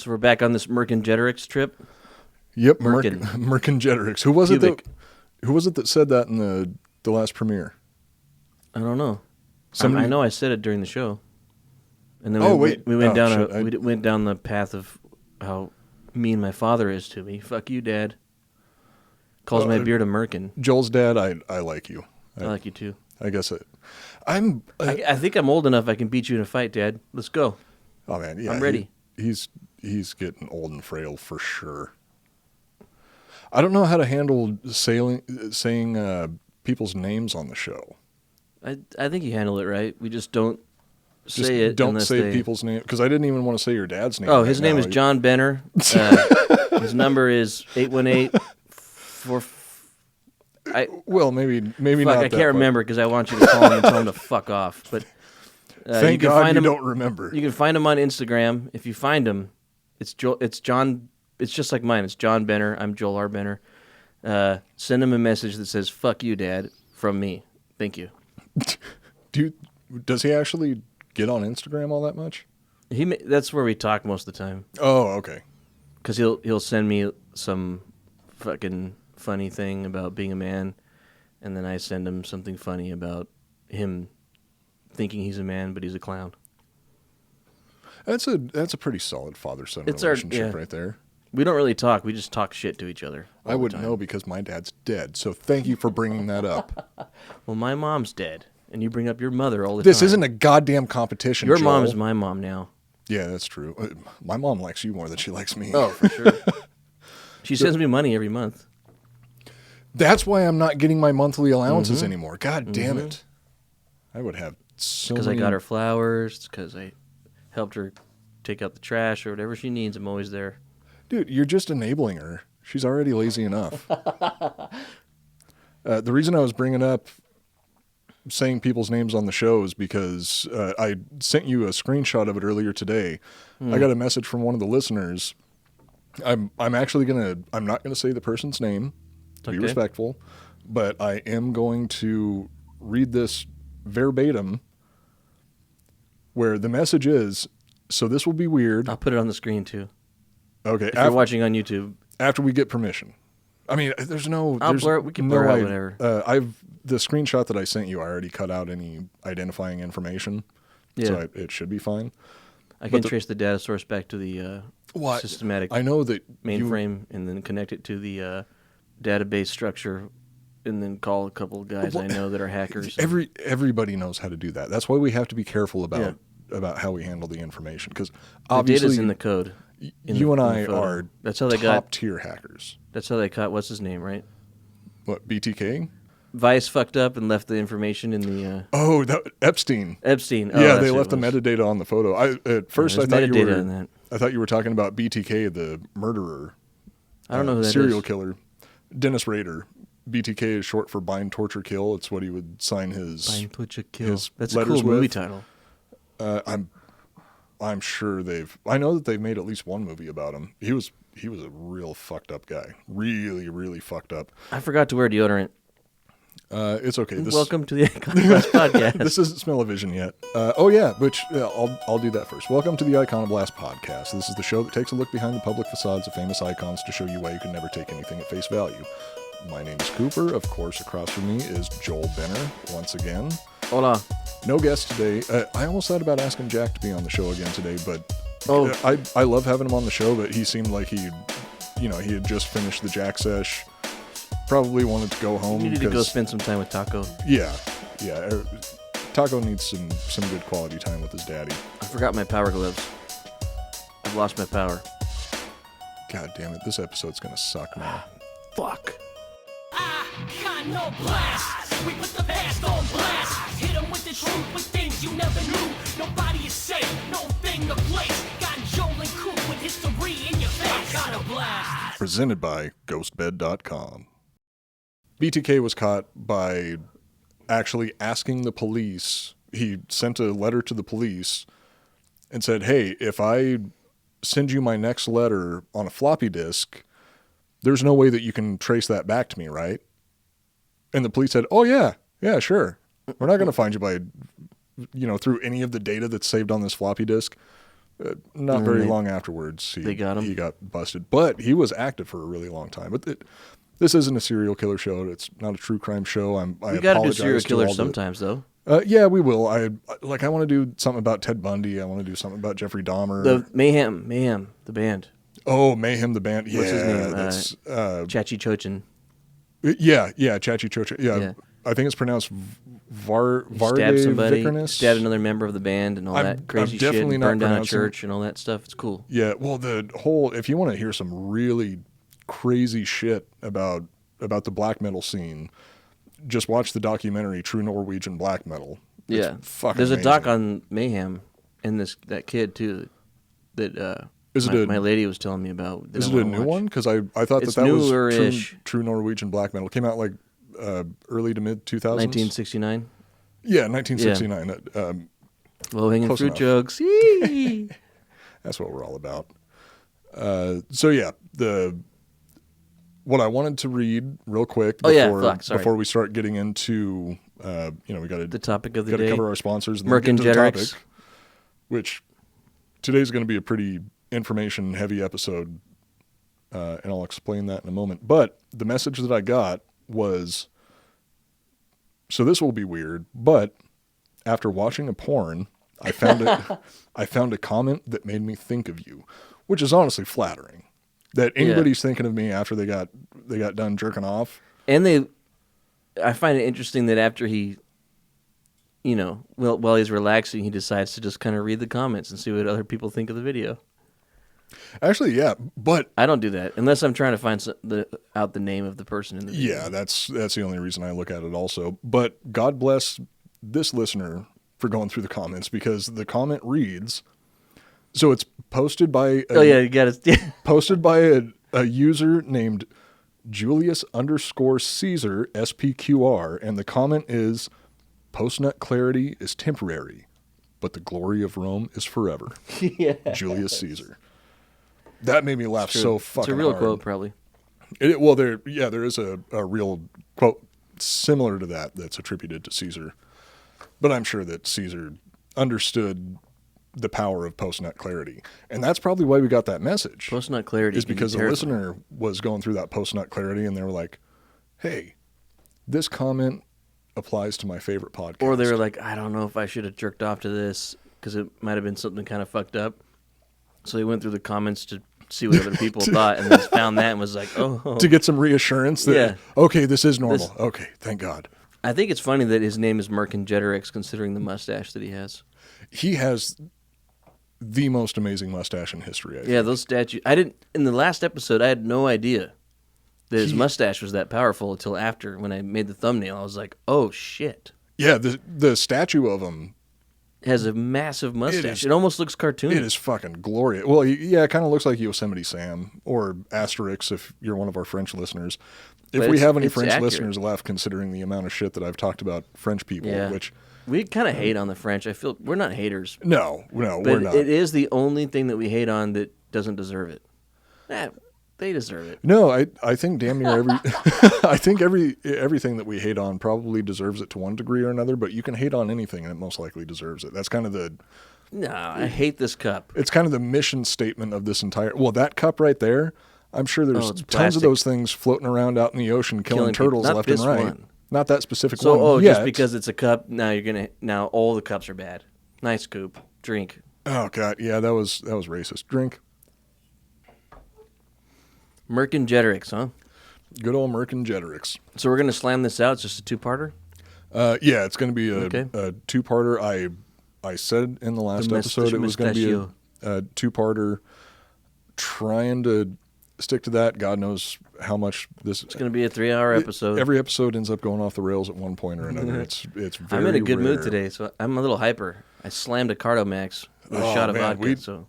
So we're back on this Vercingetorix trip. Yep, Vercingetorix. Who was it that said that in the last premiere? I don't know. I know I said it during the show. And then we went down the path of how mean my father is to me. Fuck you, Dad. Calls my beard a merkin. Joel's dad, I like you. I like you too. I guess I think I'm old enough I can beat you in a fight, Dad. Let's go. Oh man, yeah, I'm ready. He's getting old and frail for sure. I don't know how to handle saying people's names on the show. I think you handle it right. We just don't say it. Don't say people's name, because I didn't even want to say your dad's name. Oh, his name is John Benner. His number is 818. Maybe not. I can't remember because I want you to call him and tell him to fuck off. But thank God you don't remember. You can find him on Instagram. If you find him, it's John. It's just like mine. It's John Benner. I'm Joel R. Benner. Send him a message that says "fuck you, Dad" from me. Thank you. Does he actually get on Instagram all that much? That's where we talk most of the time. Oh, okay. Because he'll send me some fucking funny thing about being a man, and then I send him something funny about him thinking he's a man, but he's a clown. That's a pretty solid father-son relationship right there. We don't really talk. We just talk shit to each other. I wouldn't know because my dad's dead, so thank you for bringing that up. Well, my mom's dead, and you bring up your mother all the time. This isn't a goddamn competition, Your Joel. mom is my mom now. Yeah, that's true. My mom likes you more than she likes me. Oh, for sure. She sends me money every month. That's why I'm not getting my monthly allowances anymore. God damn it. I would have so many... Because I got her flowers, because I helped her take out the trash or whatever she needs. I'm always there. Dude, you're just enabling her. She's already lazy enough. The reason I was bringing up saying people's names on the show is because I sent you a screenshot of it earlier today. I got a message from one of the listeners. I'm not gonna say the person's name to be respectful, but I am going to read this verbatim, where the message is, so this will be weird. I'll put it on the screen too. Okay. If you're watching on YouTube. After we get permission. I mean, there's no... We can blur out whatever. The screenshot that I sent you, I already cut out any identifying information. Yeah. So it should be fine. I can trace the data source back to the systematic mainframe and then connect it to the database structure and then call a couple of guys I know that are hackers. Everybody knows how to do that. That's why we have to be careful about how we handle the information, because obviously... The data's in the code. You and I are top-tier hackers. That's how they caught what's his name, right? What, BTK? Vice fucked up and left the information in the... Epstein. Epstein. Yeah, they left the metadata on the photo. At first, I thought you were talking about BTK, the murderer. I don't know who that is. Serial killer. Dennis Rader. BTK is short for Bind, Torture, Kill. It's what he would sign his Bind, Torture, Kill. That's a cool movie title. I'm sure I know that they've made at least one movie about him. He was a real fucked up guy. Really, really fucked up. I forgot to wear deodorant. It's okay. Welcome to the Iconoblast podcast. This isn't Smell-O-Vision yet. I'll do that first. Welcome to the Iconoblast podcast. This is the show that takes a look behind the public facades of famous icons to show you why you can never take anything at face value. My name is Cooper. Of course, across from me is Joel Benner once again. Hola. No guest today. I almost thought about asking Jack to be on the show again today, but I love having him on the show, but he seemed like he had just finished the Jack sesh. Probably wanted to go home. You needed to go spend some time with Taco. Yeah. Taco needs some good quality time with his daddy. I forgot my power gloves. I've lost my power. God damn it. This episode's going to suck now. Fuck. Iconoblast. We put the past on blast. Hit them with the truth, with things you never knew. Nobody is safe, no thing to place. Got Joel and Coop with history in your face. Iconoblast. Presented by GhostBed.com. BTK was caught by actually asking the police. He sent a letter to the police and said, hey, if I send you my next letter on a floppy disk, there's no way that you can trace that back to me, right? And the police said, oh, yeah, sure. We're not going to find you by, through any of the data that's saved on this floppy disk. Not very long afterwards, they got him. He got busted. But he was active for a really long time. But this isn't a serial killer show. It's not a true crime show. We got to do serial killers sometimes, though. Yeah, we will. I want to do something about Ted Bundy. I want to do something about Jeffrey Dahmer. The Mayhem, the band. Oh, Mayhem, the band. What's his name? That's Chachi Chochin. Yeah, Chachi Chochin. Yeah, I think it's pronounced Stabbed somebody, Vikernes. stabbed another member of the band, and all that crazy shit. And burned down a church and all that stuff. It's cool. Yeah, well, if you want to hear some really crazy shit about the black metal scene, just watch the documentary True Norwegian Black Metal. Yeah, there's a doc on Mayhem and that kid too that my lady was telling me about. Is it a new one? Because I thought that was True Norwegian Black Metal. It came out like early to mid 2000s. 1969. Yeah, 1969. Yeah. Low-hanging fruit jokes. That's what we're all about. So yeah, what I wanted to read real quick before we start getting into we got the topic of the day. Cover our sponsors and Mercingetorix, which today's going to be a pretty information heavy episode, and I'll explain that in a moment. But the message that I got was, so this will be weird, but after watching a porn, I found a comment that made me think of you, which is honestly flattering. That anybody's thinking of me after they got done jerking off. And I find it interesting that after he, while he's relaxing, he decides to just kind of read the comments and see what other people think of the video. Actually, yeah, but I don't do that unless I'm trying to find out the name of the person in the video. Yeah, that's the only reason I look at it also. But God bless this listener for going through the comments, because the comment reads, so it's posted by posted by a user named Julius_Caesar SPQR, and the comment is, "Post-nut clarity is temporary, but the glory of Rome is forever." Yeah. Julius Caesar. That made me laugh so fucking hard. It's a real quote, probably. There is a real quote similar to that's attributed to Caesar. But I'm sure that Caesar understood the power of post-nut clarity. And that's probably why we got that message. Post-nut clarity is because the listener was going through that post-nut clarity, and they were like, hey, this comment applies to my favorite podcast. Or they were like, I don't know if I should have jerked off to this because it might have been something kind of fucked up. So they went through the comments to see what other people thought, and then found that and was like, oh. To get some reassurance that, okay, this is normal. Okay, thank God. I think it's funny that his name is Mercingetorix, considering the mustache that he has. He has the most amazing mustache in history, I think. Yeah, those statues. In the last episode, I had no idea that his mustache was that powerful until after, when I made the thumbnail. I was like, oh, shit. Yeah, the statue of him has a massive mustache. It almost looks cartoony. It is fucking glorious. Well, yeah, it kind of looks like Yosemite Sam, or Asterix if you're one of our French listeners. If we have any French listeners left, considering the amount of shit that I've talked about French people, which... We kind of hate on the French. I feel we're not haters. No, we're not. It is the only thing that we hate on that doesn't deserve it. They deserve it. No, I think damn near everything that we hate on probably deserves it to one degree or another, but you can hate on anything and it most likely deserves it. That's kind of the... No, I hate this cup. It's kind of the mission statement of this entire... Well, that cup right there, I'm sure there's tons of those things floating around out in the ocean killing turtles left and right. One. Not that specific one. Just because it's a cup, now all the cups are bad. Nice scoop. Drink. Oh God, yeah, that was racist. Drink. Mercingetorix, huh? Good old Mercingetorix. So we're gonna slam this out. It's just a two-parter. Yeah, it's gonna be a two-parter. I said in the last episode it was gonna be a two-parter. Trying to stick to that. God knows how much this... It's going to be a 3-hour episode. Every episode ends up going off the rails at one point or another. It's very I'm in a good rare. mood today, so I'm a little hyper. I slammed a Cardomax with a shot of vodka.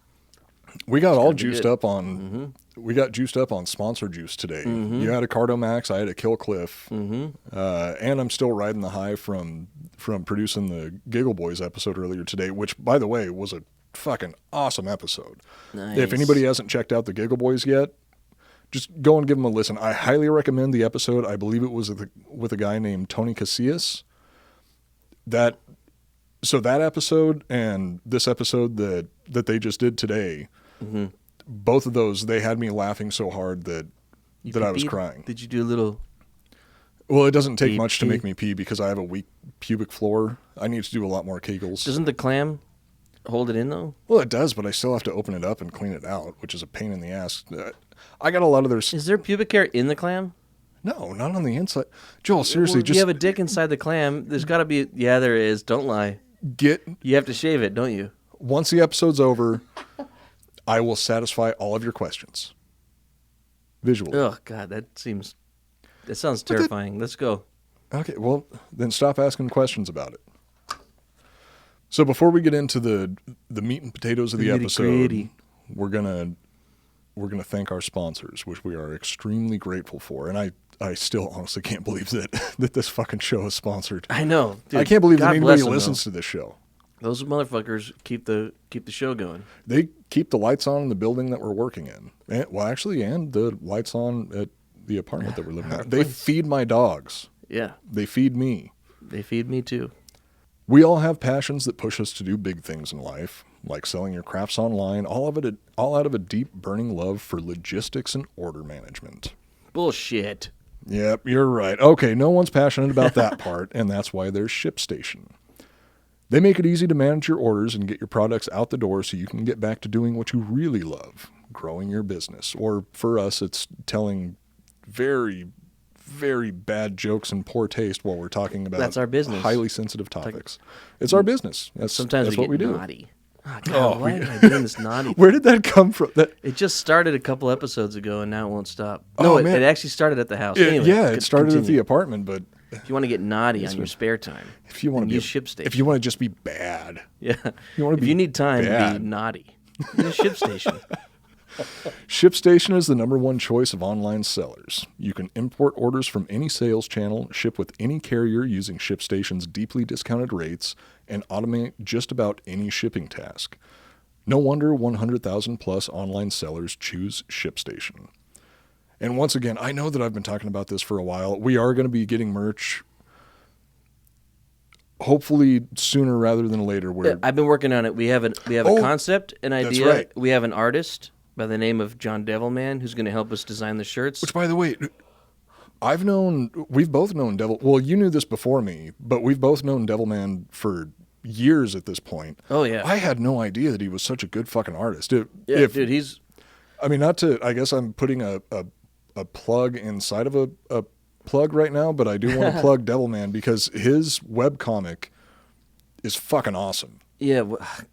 We got all juiced up on... We got juiced up on sponsor juice today. You had a Cardomax, I had a Killcliff, and I'm still riding the high from producing the Giggle Boys episode earlier today, which, by the way, was a fucking awesome episode. Nice. If anybody hasn't checked out the Giggle Boys yet, just go and give them a listen. I highly recommend the episode. I believe it was with a guy named Tony Casillas. That So that episode and this episode that they just did today, both of those, they had me laughing so hard that I was crying. Did you do a little... Well, it doesn't take much to make me pee because I have a weak pubic floor. I need to do a lot more Kegels. Doesn't the clam hold it in, though? Well, it does, but I still have to open it up and clean it out, which is a pain in the ass. I got a lot of their... Is there pubic hair in the clam? No, not on the inside. Joel, seriously, if you have a dick inside the clam, there's got to be... Yeah, there is. Don't lie. You have to shave it, don't you? Once the episode's over, I will satisfy all of your questions. Visually. Oh, God, that sounds terrifying. Let's go. Okay, well, then stop asking questions about it. So before we get into the meat and potatoes of the episode, we're gonna thank our sponsors, which we are extremely grateful for. And I still honestly can't believe that this fucking show is sponsored. I know. Dude, I can't believe that anybody listens to this show. Those motherfuckers keep the show going. They keep the lights on in the building that we're working in. And the lights on at the apartment that we're living in. They feed my dogs. Yeah. They feed me. They feed me too. We all have passions that push us to do big things in life, like selling your crafts online, all out of a deep burning love for logistics and order management. Bullshit. Yep, you're right. Okay, no one's passionate about that part, and that's why there's ShipStation. They make it easy to manage your orders and get your products out the door so you can get back to doing what you really love, growing your business. Or for us, it's telling very, very bad jokes and poor taste while we're talking about that's our business. Highly sensitive topics. It's our business. Sometimes that's we what we do. Naughty. Oh, God, why am I doing this naughty? Where did that come from? It just started a couple episodes ago, and now it won't stop. No, it actually started at the house. Anyway, it started at the apartment, but... If you want to get naughty on your spare time, if you want to use ShipStation. If you want to just be bad. Yeah. If you need time to be naughty, use ShipStation. ShipStation is the #1 choice of online sellers. You can import orders from any sales channel, ship with any carrier using ShipStation's deeply discounted rates, and automate just about any shipping task. No wonder 100,000 plus online sellers choose ShipStation. And once again, I know that I've been talking about this for a while. We are going to be getting merch, hopefully sooner rather than later. I've been working on it. We have a concept, an idea. That's right. We have an artist by the name of John Devilman who's going to help us design the shirts. Which, by the way, we've both known Devil. Well, you knew this before me, but we've both known Devilman for years at this point. Oh yeah. I had no idea that he was such a good fucking artist. Dude, he's. I mean, I guess I'm putting a plug inside of a plug right now, but I do want to plug Devilman because his webcomic is fucking awesome. Yeah,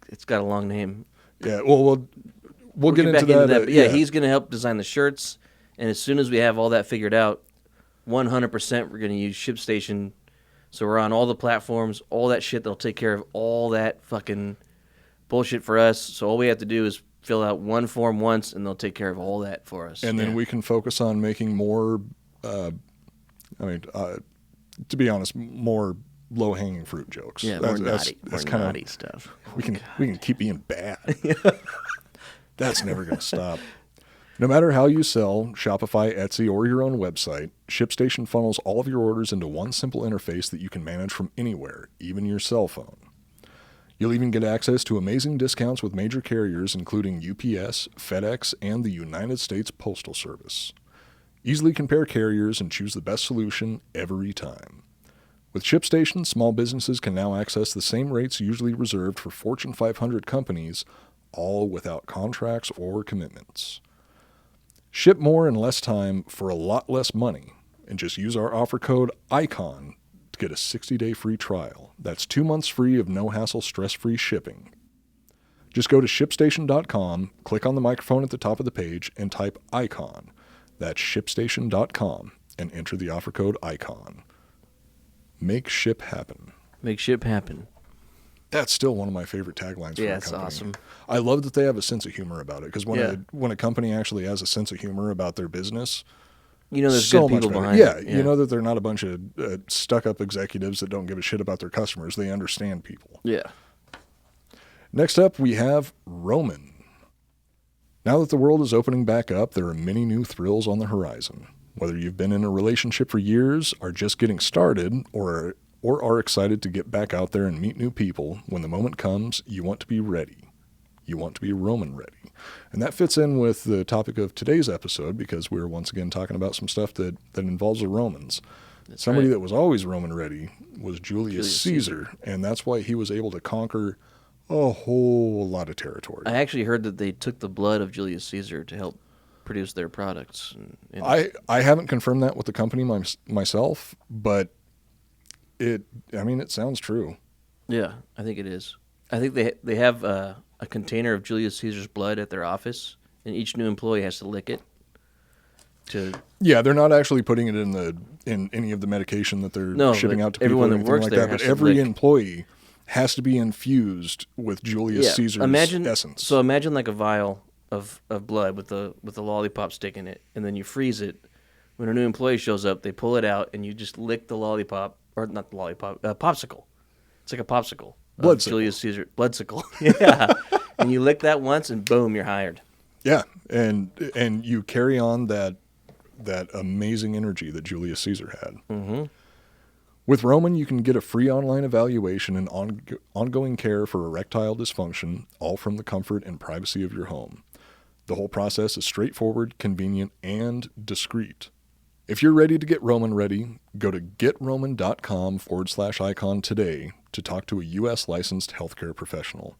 it's got a long name. Yeah, well, we'll get into that. But he's going to help design the shirts, and as soon as we have all that figured out, 100% we're going to use ShipStation. So we're on all the platforms, all that shit. They'll take care of all that fucking bullshit for us. So all we have to do is fill out one form once, and they'll take care of all that for us. And then we can focus on making more, to be honest, more low-hanging fruit jokes. Yeah, more naughty stuff. We can keep being bad. That's never going to stop. No matter how you sell, Shopify, Etsy, or your own website, ShipStation funnels all of your orders into one simple interface that you can manage from anywhere, even your cell phone. You'll even get access to amazing discounts with major carriers including UPS, FedEx, and the United States Postal Service. Easily compare carriers and choose the best solution every time. With ShipStation, small businesses can now access the same rates usually reserved for Fortune 500 companies, all without contracts or commitments. Ship more in less time for a lot less money, and just use our offer code ICON to get a 60-day free trial. That's 2 months free of no-hassle, stress-free shipping. Just go to ShipStation.com, click on the microphone at the top of the page, and type ICON. That's ShipStation.com, and enter the offer code ICON. Make ship happen. Make ship happen. That's still one of my favorite taglines for a company. Yeah, it's awesome. I love that they have a sense of humor about it, because when a company actually has a sense of humor about their business, you know there's good people behind it. Yeah, you know that they're not a bunch of stuck-up executives that don't give a shit about their customers. They understand people. Yeah. Next up, we have Roman. Now that the world is opening back up, there are many new thrills on the horizon. Whether you've been in a relationship for years, are just getting started, or or are excited to get back out there and meet new people, when the moment comes, you want to be ready. You want to be Roman ready. And that fits in with the topic of today's episode, because we're once again talking about some stuff that involves the Romans. That's Somebody right. that was always Roman ready was Julius Caesar, and that's why he was able to conquer a whole lot of territory. I actually heard that they took the blood of Julius Caesar to help produce their products. I haven't confirmed that with the company myself, but it sounds true. Yeah, I think it is. I think they have a container of Julius Caesar's blood at their office, and each new employee has to lick it. Yeah, they're not actually putting it in any of the medication that they're shipping out to people. Everyone or that anything works like there that. has But to every lick. employee has to be infused with Julius Caesar's essence. So imagine like a vial of blood with a lollipop stick in it, and then you freeze it. When a new employee shows up, they pull it out, and you just lick the lollipop, or not the lollipop, popsicle. It's like a popsicle. Bloodsicle. Julius Caesar. Bloodsicle. Yeah. And you lick that once, and boom, you're hired. Yeah, and you carry on that amazing energy that Julius Caesar had. Mm-hmm. With Roman, you can get a free online evaluation and ongoing care for erectile dysfunction, all from the comfort and privacy of your home. The whole process is straightforward, convenient, and discreet. If you're ready to get Roman ready, go to getroman.com/icon today to talk to a U.S. licensed healthcare professional.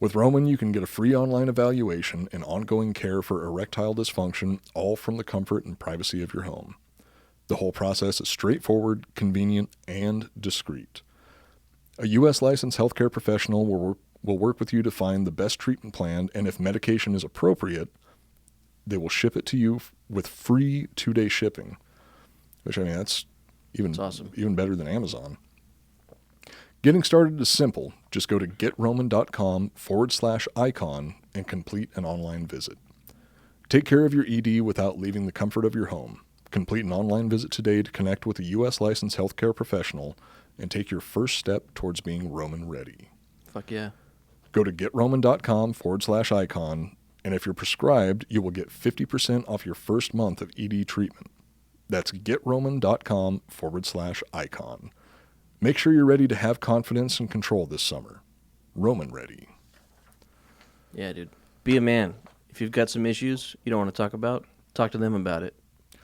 With Roman, you can get a free online evaluation and ongoing care for erectile dysfunction, all from the comfort and privacy of your home. The whole process is straightforward, convenient, and discreet. A U.S. licensed healthcare professional will work with you to find the best treatment plan, and if medication is appropriate, they will ship it to you with free 2-day shipping, which, that's awesome. Even better than Amazon. Getting started is simple. Just go to getroman.com/icon and complete an online visit. Take care of your ED without leaving the comfort of your home. Complete an online visit today to connect with a U.S. licensed healthcare professional and take your first step towards being Roman ready. Fuck yeah. Go to getroman.com/icon, and if you're prescribed, you will get 50% off your first month of ED treatment. That's getroman.com/icon. Make sure you're ready to have confidence and control this summer. Roman ready. Yeah, dude. Be a man. If you've got some issues you don't want to talk about, talk to them about it.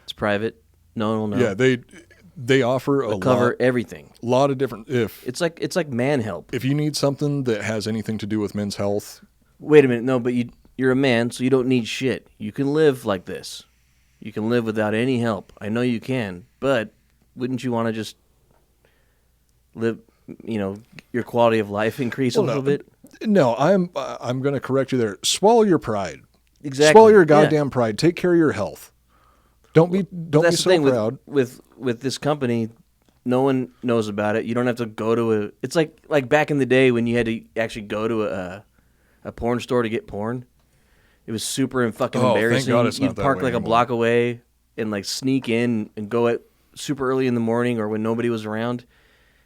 It's private. No one will know. Yeah, they offer a cover everything. A lot of different. It's like man help. If you need something that has anything to do with men's health. Wait a minute. No, but you're a man, so you don't need shit. You can live like this. You can live without any help. I know you can, but wouldn't you want to just live, your quality of life increase a little bit? No, I'm going to correct you there. Swallow your pride. Exactly. Swallow your goddamn pride. Take care of your health. Don't be so proud. With this company, no one knows about it. You don't have to go to it's like back in the day when you had to actually go to a porn store to get porn. It was super fucking embarrassing. Thank God it's not You'd that park way like anymore. a block away and like sneak in and go at super early in the morning or when nobody was around.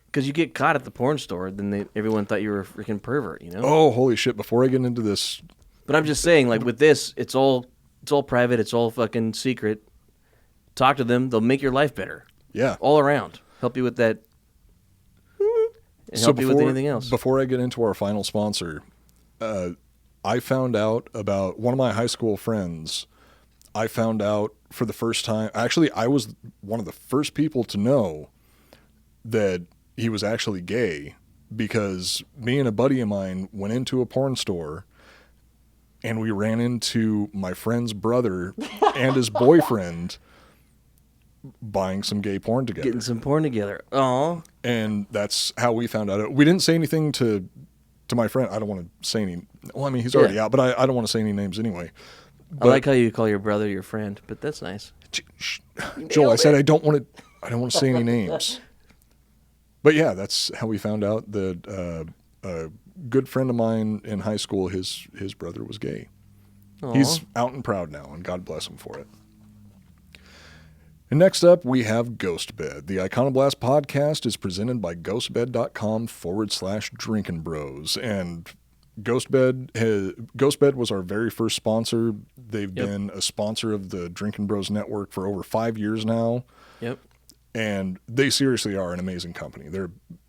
Because you get caught at the porn store, then everyone thought you were a freaking pervert, Oh, holy shit. Before I get into this. But I'm just saying, like with this, it's all private. It's all fucking secret. Talk to them. They'll make your life better. Yeah. All around. Help you with that. And help you with anything else. Before I get into our final sponsor, I found out about one of my high school friends. I found out for the first time. Actually, I was one of the first people to know that he was actually gay, because me and a buddy of mine went into a porn store and we ran into my friend's brother and his boyfriend buying some gay porn together. Getting some porn together. Aw. And that's how we found out. We didn't say anything to my friend. I don't want to say any. Well, I mean, he's already out, but I don't want to say any names anyway. I like how you call your brother your friend, but that's nice. Joel, I said I don't want to say any names. But yeah, that's how we found out that a good friend of mine in high school, his brother was gay. Aww. He's out and proud now, and God bless him for it. And next up, we have Ghostbed. The Iconoblast podcast is presented by ghostbed.com/drinking bros. And Ghostbed was our very first sponsor. They've been a sponsor of the Drinking Bros Network for over 5 years now. Yep. And they seriously are an amazing company.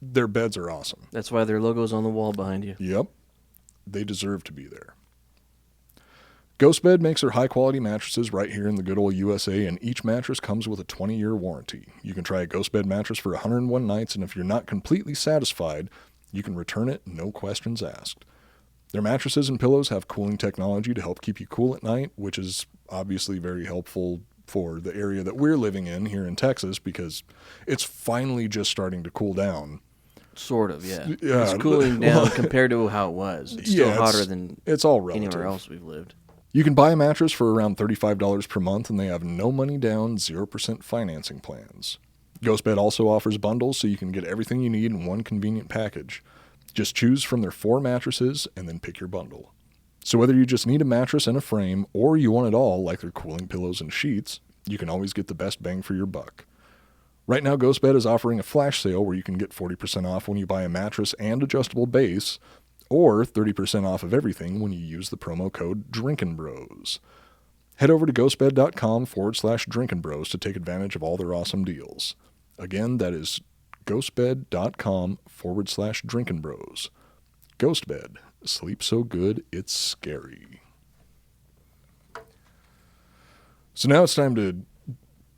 Their beds are awesome. That's why their logo's on the wall behind you. Yep. They deserve to be there. GhostBed makes their high-quality mattresses right here in the good old USA, and each mattress comes with a 20-year warranty. You can try a GhostBed mattress for 101 nights, and if you're not completely satisfied, you can return it, no questions asked. Their mattresses and pillows have cooling technology to help keep you cool at night, which is obviously very helpful for the area that we're living in here in Texas, because it's finally just starting to cool down. Sort of, yeah. It's cooling down compared to how it was. It's still hotter than it's all relative. Anywhere else we've lived. You can buy a mattress for around $35 per month, and they have no money down, 0% financing plans. GhostBed also offers bundles, so you can get everything you need in one convenient package. Just choose from their 4 mattresses and then pick your bundle. So whether you just need a mattress and a frame, or you want it all, like their cooling pillows and sheets, you can always get the best bang for your buck. Right now, GhostBed is offering a flash sale where you can get 40% off when you buy a mattress and adjustable base, or 30% off of everything when you use the promo code DrinkinBros. Head over to ghostbed.com/DrinkinBros to take advantage of all their awesome deals. Again, that is ghostbed.com/DrinkinBros. GhostBed. Sleep so good, it's scary. So now it's time to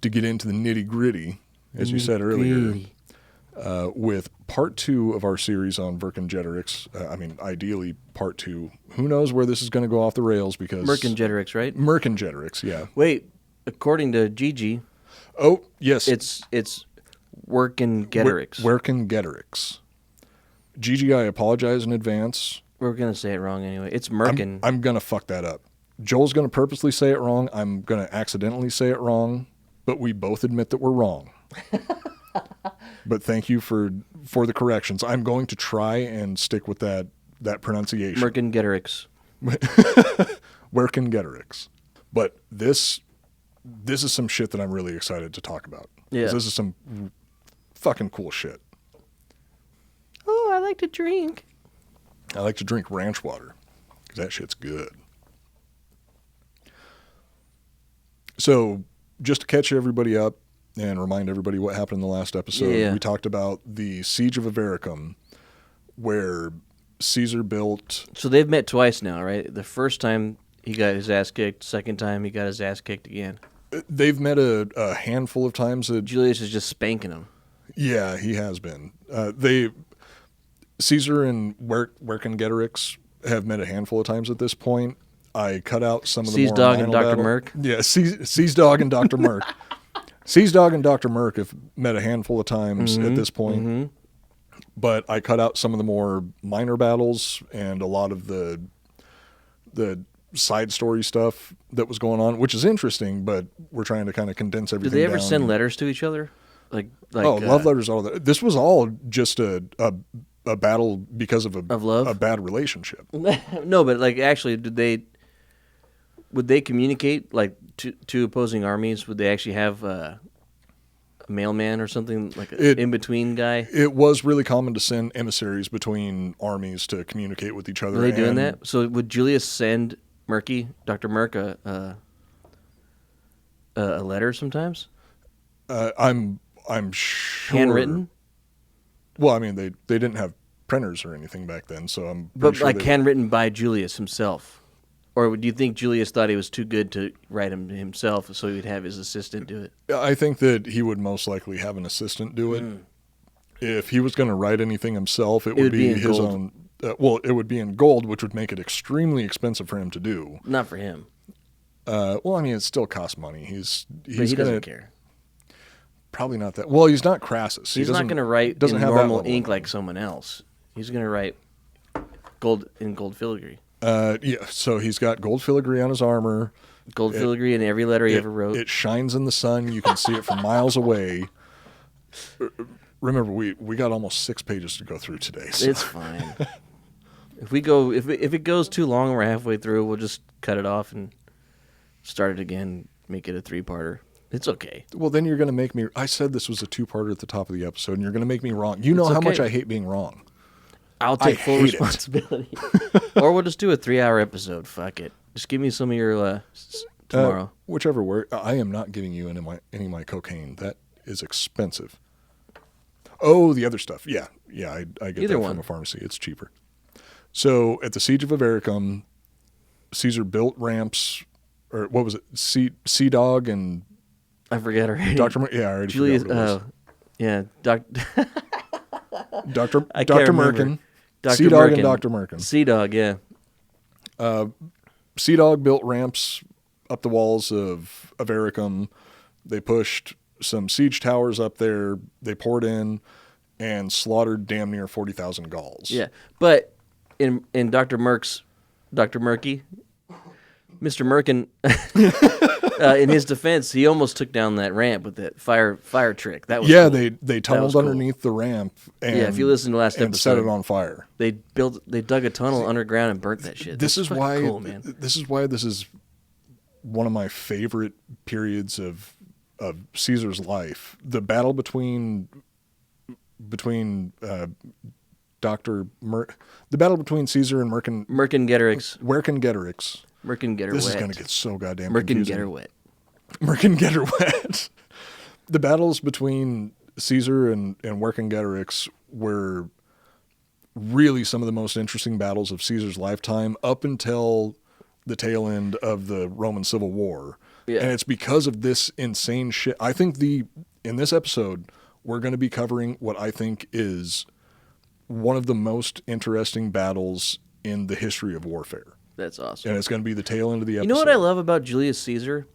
get into the nitty-gritty, as you said earlier, with part 2 of our series on Vercingetorix. Ideally part 2. Who knows where this is going to go off the rails, because... Vercingetorix, right? Vercingetorix, yeah. Wait, according to Gigi... Oh, yes. It's Vercingetorix. Vercingetorix. Gigi, I apologize in advance. We're going to say it wrong anyway. It's Merkin. I'm going to fuck that up. Joel's going to purposely say it wrong. I'm going to accidentally say it wrong. But we both admit that we're wrong. But thank you for the corrections. I'm going to try and stick with that pronunciation. Vercingetorix. Vercingetorix. But this is some shit that I'm really excited to talk about. Yeah. This is some fucking cool shit. Oh, I like to drink. I like to drink ranch water, because that shit's good. So, just to catch everybody up and remind everybody what happened in the last episode, we talked about the Siege of Avaricum, where Caesar built... So they've met twice now, right? The first time he got his ass kicked, second time he got his ass kicked again. They've met a handful of times. Julius is just spanking him. Yeah, he has been. Caesar and Vercingetorix have met a handful of times at this point. I cut out some of the more Dog and Dr. Merc? Yeah, C's Dog and Dr. Merc. C's Dog and Dr. Merc have met a handful of times at this point. Mm-hmm. But I cut out some of the more minor battles and a lot of the side story stuff that was going on, which is interesting, but we're trying to kind of condense everything down. Did they ever send letters to each other? Love letters, all that. This was all just a battle because of love? A bad relationship. No, but actually, would they communicate two opposing armies? Would they actually have a mailman or something, in-between guy? It was really common to send emissaries between armies to communicate with each other. Were they doing that? So would Julius send Dr. Merc a letter sometimes? I'm sure. Handwritten? Well, they didn't have printers or anything back then, so I'm pretty sure handwritten by Julius himself. Or do you think Julius thought he was too good to write him himself, so he would have his assistant do it? I think that he would most likely have an assistant do it. If he was going to write anything himself, it would be his own. It would be in gold, which would make it extremely expensive for him to do. Not for him. It still costs money. But he doesn't care. Probably not that. Well, he's not Crassus. He's not going to write in normal ink like someone else. He's going to write gold filigree. So he's got gold filigree on his armor. Gold filigree in every letter he ever wrote. It shines in the sun. You can see it from miles away. Remember, we got almost 6 pages to go through today. So. It's fine. If it goes too long, we're halfway through. We'll just cut it off and start it again. Make it a 3-parter. It's okay. Well, then you're going to make me. I said this was a 2-parter at the top of the episode, and you're going to make me wrong. You know how much I hate being wrong. I'll take full responsibility. Or we'll just do a 3-hour episode. Fuck it. Just give me some of your tomorrow. Whichever work. I am not giving you any of my cocaine. That is expensive. Oh, the other stuff. Yeah. I get Either that one. from a pharmacy. It's cheaper. So at the Siege of Avaricum, Caesar built ramps, or what was it? Sea Dog and I forget already. I already Julius, forgot what it was. yeah, Dr. remember. Merkin. Dr. Sea Dog Merkin. and Dr. Merkin. Sea Dog, yeah. Sea Dog built ramps up the walls of Avaricum. They pushed some siege towers up there. They poured in and slaughtered damn near 40,000 Gauls. Yeah, but in Dr. Murky, Mr. Merkin, in his defense, he almost took down that ramp with that fire trick. That was cool. They tunneled underneath the ramp and if you listen to last episode, set it on fire. They dug a tunnel underground and burnt that shit. This is why cool, man. This is why this is one of my favorite periods of Caesar's life. The battle between the battle between Caesar and Vercingetorix. This is going to get so goddamn confusing. Merkin The battles between Caesar and Vercingetorix were really some of the most interesting battles of Caesar's lifetime up until the tail end of the Roman Civil War. Yeah. And it's because of this insane shit. I think in this episode, we're going to be covering what I think is one of the most interesting battles in the history of warfare. That's awesome. And it's going to be the tail end of the episode. You know what I love about Julius Caesar?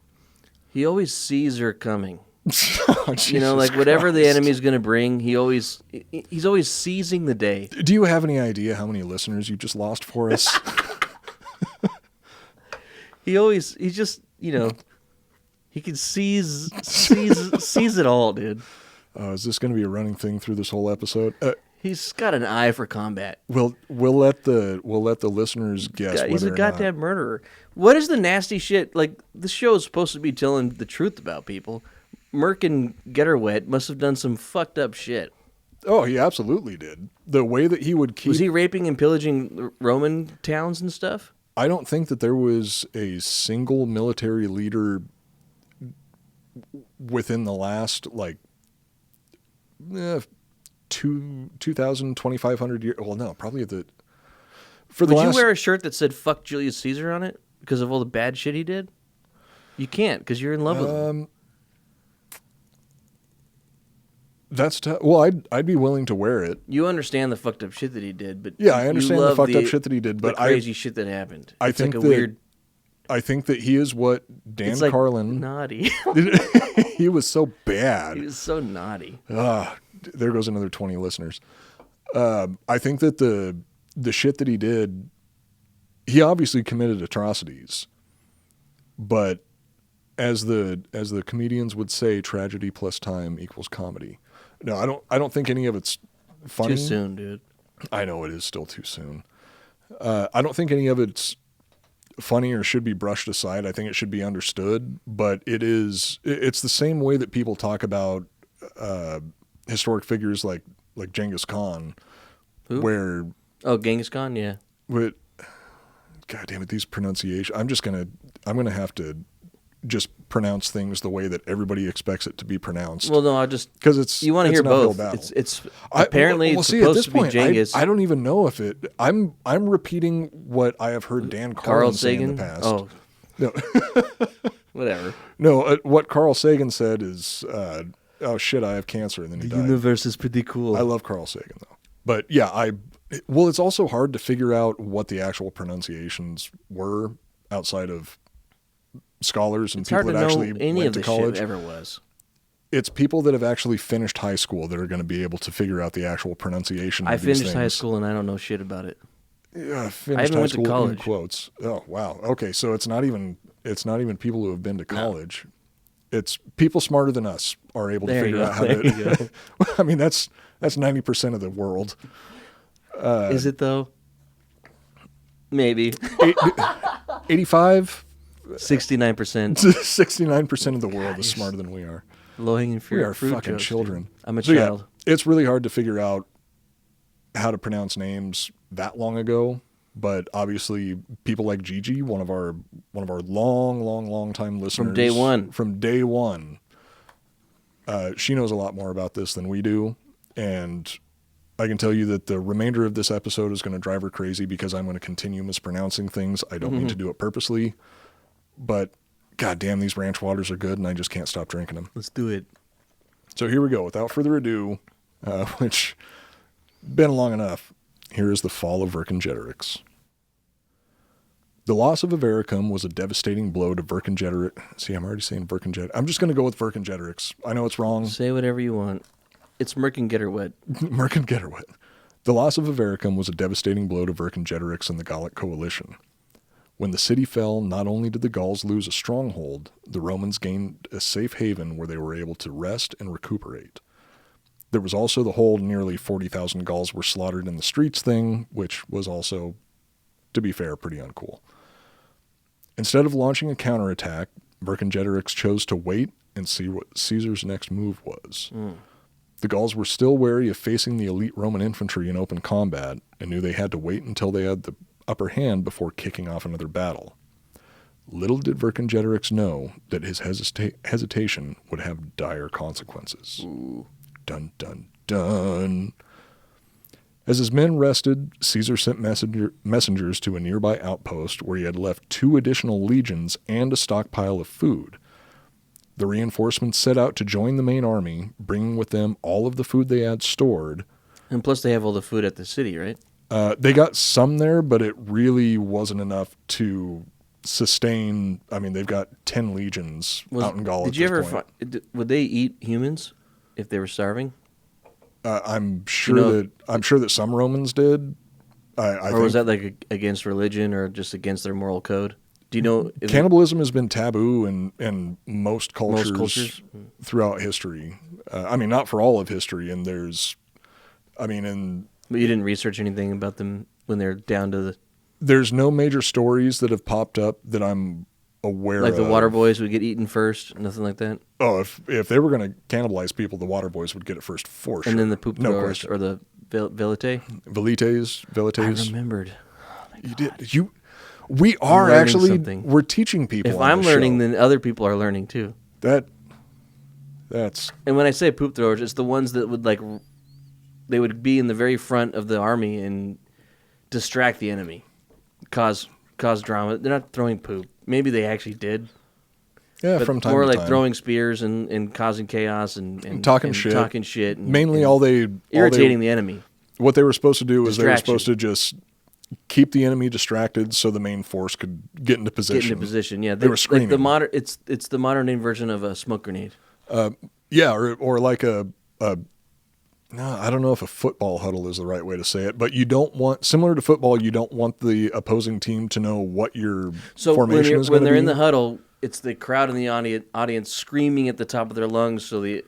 He always sees her coming. Like whatever the enemy's going to bring, he's always seizing the day. Do you have any idea how many listeners you just lost for us? He can seize it all, dude. Is this going to be a running thing through this whole episode? He's got an eye for combat. We'll let the listeners guess. He's a goddamn murderer. What is the nasty shit? Like, this show is supposed to be telling the truth about people. Merkin must have done some fucked up shit. Oh, he absolutely did. The way that he would keep... Was he raping and pillaging Roman towns and stuff? I don't think that there was a single military leader within the last, 2,000, 2,500 years. Well, no, probably Would you wear a shirt that said "fuck Julius Caesar" on it because of all the bad shit he did? You can't because you're in love with him. That's well, I'd be willing to wear it. You understand the fucked up shit that he did, but yeah, I understand the fucked up shit that he did, but the crazy shit that happened. I think that he is what Dan Carlin naughty. He was so bad. He was so naughty. There goes another 20 listeners. I think that the shit that he did, he obviously committed atrocities, but as the comedians would say, tragedy plus time equals comedy. No, I don't think any of it's funny. Too soon, dude. I know it is still too soon. I don't think any of it's funny or should be brushed aside. I think it should be understood, but it's the same way that people talk about historic figures like Genghis Khan. Who? Genghis Khan, yeah. God damn it, these pronunciations. I'm gonna have to just pronounce things the way that everybody expects it to be pronounced. Well, no, because you want to hear both. It's apparently it's supposed to be Genghis. I don't even know if it. I'm repeating what I have heard Dan Carlin say in the past. Oh, no, whatever. No, what Carl Sagan said is, "Oh shit, I have cancer," and then he died. The universe is pretty cool. I love Carl Sagan though, but yeah, it's also hard to figure out what the actual pronunciations were outside of scholars and people that actually went to college. Shit ever was. It's people that have actually finished high school that are going to be able to figure out the actual pronunciation. I finished high school and I don't know shit about it. Yeah, I haven't went to college. In quotes. Oh wow. Okay, so it's not even people who have been to college. No. It's people smarter than us are able to figure out how to. I mean, that's 90% of the world. Is it though? Maybe. 85. 69%. 69% of the world is smarter than we are. Low-hanging fruit. We are fucking jokes, children. Dude. I'm a child. Yeah, it's really hard to figure out how to pronounce names that long ago, but obviously people like Gigi, one of our long time listeners from day one, She knows a lot more about this than we do, and I can tell you that the remainder of this episode is going to drive her crazy because I'm going to continue mispronouncing things. I don't mean to do it purposely, but goddamn, these ranch waters are good, and I just can't stop drinking them. Let's do it. So here we go. Without further ado, which been long enough, here is the fall of Vercingetorix. The loss of Avaricum was a devastating blow to Vercingetorix. See, I'm already saying Vercingetorix. I'm just going to go with Vercingetorix. I know it's wrong. Say whatever you want. It's Mercingetorix. Mercingetorix. The loss of Avaricum was a devastating blow to Vercingetorix and the Gallic coalition. When the city fell, not only did the Gauls lose a stronghold, the Romans gained a safe haven where they were able to rest and recuperate. There was also the whole nearly 40,000 Gauls were slaughtered in the streets thing, which was also, to be fair, pretty uncool. Instead of launching a counterattack, Vercingetorix chose to wait and see what Caesar's next move was. The Gauls were still wary of facing the elite Roman infantry in open combat and knew they had to wait until they had the upper hand before kicking off another battle. Little did Vercingetorix know that his hesitation would have dire consequences. Ooh. Dun, dun, dun. As his men rested, Caesar sent messengers to a nearby outpost where he had left 2 additional legions and a stockpile of food. The reinforcements set out to join the main army, bringing with them all of the food they had stored. And plus they have all the food at the city, right? They got some there, but it really wasn't enough to sustain. I mean, they've got 10 legions out in Gaul. Did you ever find, would they eat humans if they were starving? I'm sure that some Romans did. Or was that like against religion or just against their moral code? Do you know? Cannibalism has been taboo in most cultures throughout history. I mean, not for all of history. And there's, I mean, But you didn't research anything about them when they're down to the... There's no major stories that have popped up that I'm aware of. Like the water boys would get eaten first, nothing like that? Oh, if they were going to cannibalize people, the water boys would get it first for sure. And then the poop throwers or the velites? Velites. I remembered. Oh you did. We are actually... Something. We're teaching people. If I'm learning, then other people are learning too. That's... And when I say poop throwers, it's the ones that would like... They would be in the very front of the army and distract the enemy, cause drama. They're not throwing poop. Maybe they actually did. Yeah, but from time more to like time. throwing spears and causing chaos and talking shit. Mainly irritating the enemy. What they were supposed to do was they were supposed to just keep the enemy distracted so the main force could get into position. Yeah, they were screaming. Like it's the modern day version of a smoke grenade. Yeah, or like no, I don't know if a football huddle is the right way to say it, but you don't want, similar to football, you don't want the opposing team to know what your formation is going to be. When they're in the huddle, it's the crowd in the audience screaming at the top of their lungs so the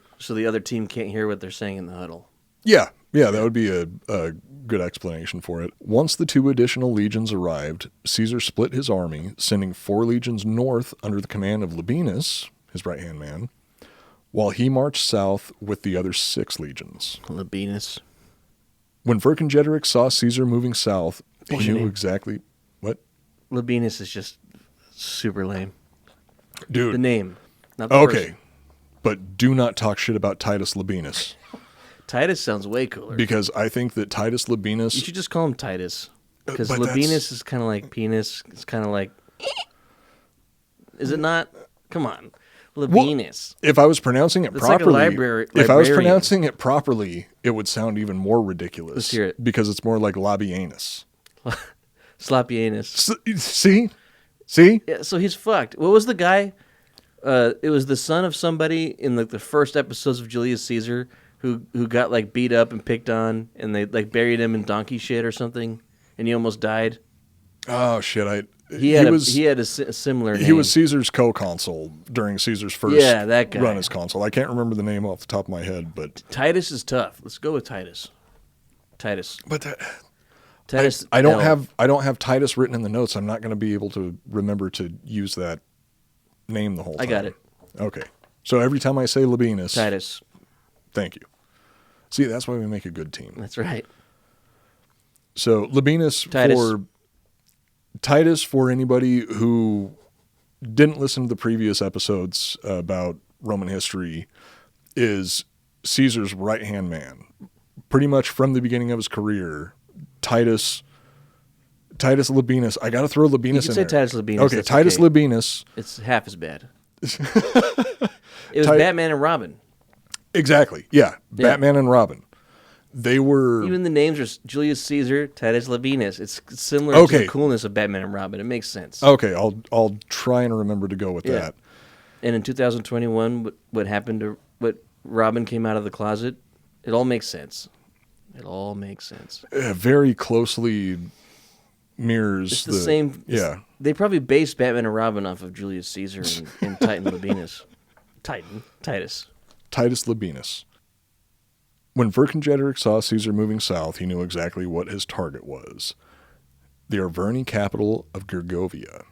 other team can't hear what they're saying in the huddle. Yeah, that would be a good explanation for it. Once the 2 additional legions arrived, Caesar split his army, sending 4 legions north under the command of Labienus, his right-hand man, while he marched south with the other 6 legions. Labienus. When Vercingetorix saw Caesar moving south, he knew exactly... What? Labienus is just super lame. Dude. The name, not the person. But do not talk shit about Titus Labienus. Titus sounds way cooler. Because I think that Titus Labienus... You should just call him Titus. Because Labienus is kind of like penis. It's kind of like... Is it not? Come on. Labienus. Well, if I was pronouncing it properly, like a if I was pronouncing it properly, it would sound even more ridiculous. Let's hear it. Because it's more like Labienus. Sloppy-anus. See? Yeah, so he's fucked. What was the guy? It was the son of somebody in like the first episodes of Julius Caesar who got like beat up and picked on, and they like buried him in donkey shit or something, and he almost died. Oh shit! He had a similar name. He was Caesar's co-consul during Caesar's first that guy. run as consul. I can't remember the name off the top of my head, but Titus is tough. Let's go with Titus. But Titus. I don't have Titus written in the notes. I'm not going to be able to remember to use that name the whole time. I got it. Okay. So every time I say Labienus, Titus. Thank you. See, that's why we make a good team. That's right. So Labienus Titus, for anybody who didn't listen to the previous episodes about Roman history, is Caesar's right-hand man. Pretty much from the beginning of his career, Titus Labienus. I got to throw Labienus in there. You can say Titus Labienus. Okay, Titus Labienus. It's half as bad. It was Batman and Robin. Exactly. Yeah. Batman and Robin. They were... Even the names are Julius Caesar, Titus Labienus. It's similar to the coolness of Batman and Robin. It makes sense. Okay, I'll try and remember to go with that. And in 2021, what happened to... What Robin came out of the closet, it all makes sense. It all makes sense. Very closely mirrors it's the same... Yeah. They probably based Batman and Robin off of Julius Caesar and Titan Labienus. Titus Labienus. When Vercingetorix saw Caesar moving south, he knew exactly what his target was. The Arverni capital of Gergovia.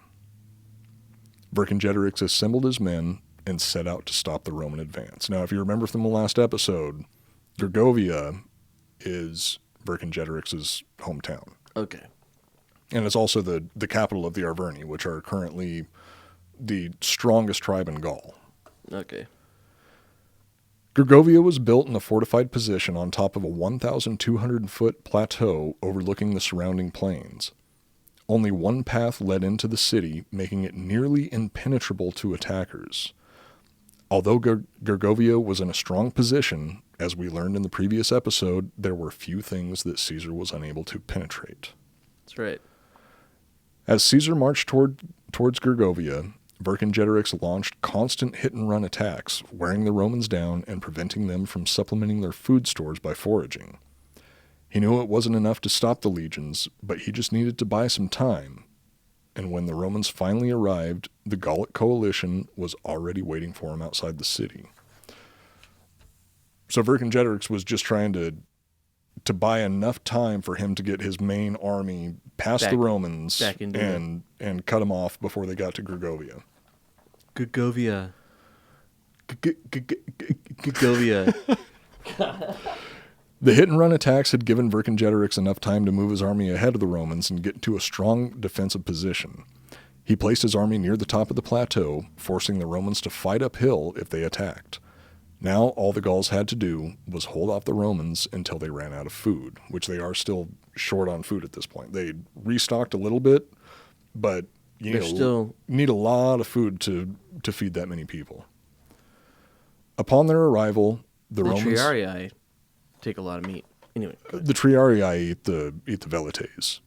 Vercingetorix assembled his men and set out to stop the Roman advance. Now, if you remember from the last episode, Gergovia is Vercingetorix's hometown. Okay. And it's also the capital of the Arverni, which are currently the strongest tribe in Gaul. Okay. Gergovia was built in a fortified position on top of a 1,200-foot plateau overlooking the surrounding plains. Only one path led into the city, making it nearly impenetrable to attackers. Although Gergovia was in a strong position, as we learned in the previous episode, there were few things that Caesar was unable to penetrate. That's right. As Caesar marched towards Gergovia, Vercingetorix launched constant hit-and-run attacks, wearing the Romans down and preventing them from supplementing their food stores by foraging. He knew it wasn't enough to stop the legions, but he just needed to buy some time. And when the Romans finally arrived, the Gallic coalition was already waiting for him outside the city. So Vercingetorix was just trying to buy enough time for him to get his main army past the Romans and cut them off before they got to Gergovia. Gergovia. The hit-and-run attacks had given Vercingetorix enough time to move his army ahead of the Romans and get into a strong defensive position. He placed his army near the top of the plateau, forcing the Romans to fight uphill if they attacked. Now all the Gauls had to do was hold off the Romans until they ran out of food, which they are still short on food at this point. They restocked a little bit, but you need a lot of food to feed that many people. Upon their arrival, the Romans... The Triarii take a lot of meat. Anyway, the Triarii eat the velites.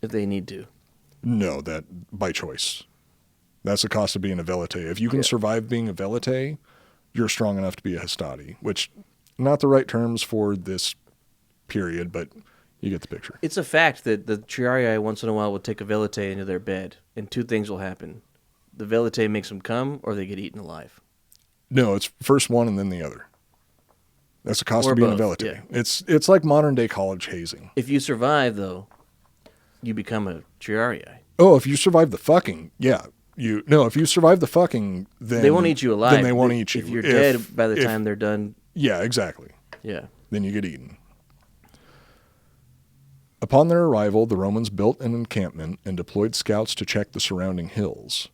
If they need to. No, that by choice. That's the cost of being a velite. If you can survive being a velite, you're strong enough to be a hastati, which not the right terms for this period, but you get the picture. It's a fact that the Triarii once in a while will take a velite into their bed, and two things will happen. The velite makes them come, or they get eaten alive. No, it's first one and then the other. That's the cost of being a velite. Yeah. It's like modern-day college hazing. If you survive, though, you become a Triarii. Oh, if you survive the fucking, yeah. If you survive the fucking, then... They won't eat you alive. Then they won't eat you. If you're dead by the time they're done... Yeah, exactly. Yeah. Then you get eaten. Upon their arrival, the Romans built an encampment and deployed scouts to check the surrounding hills.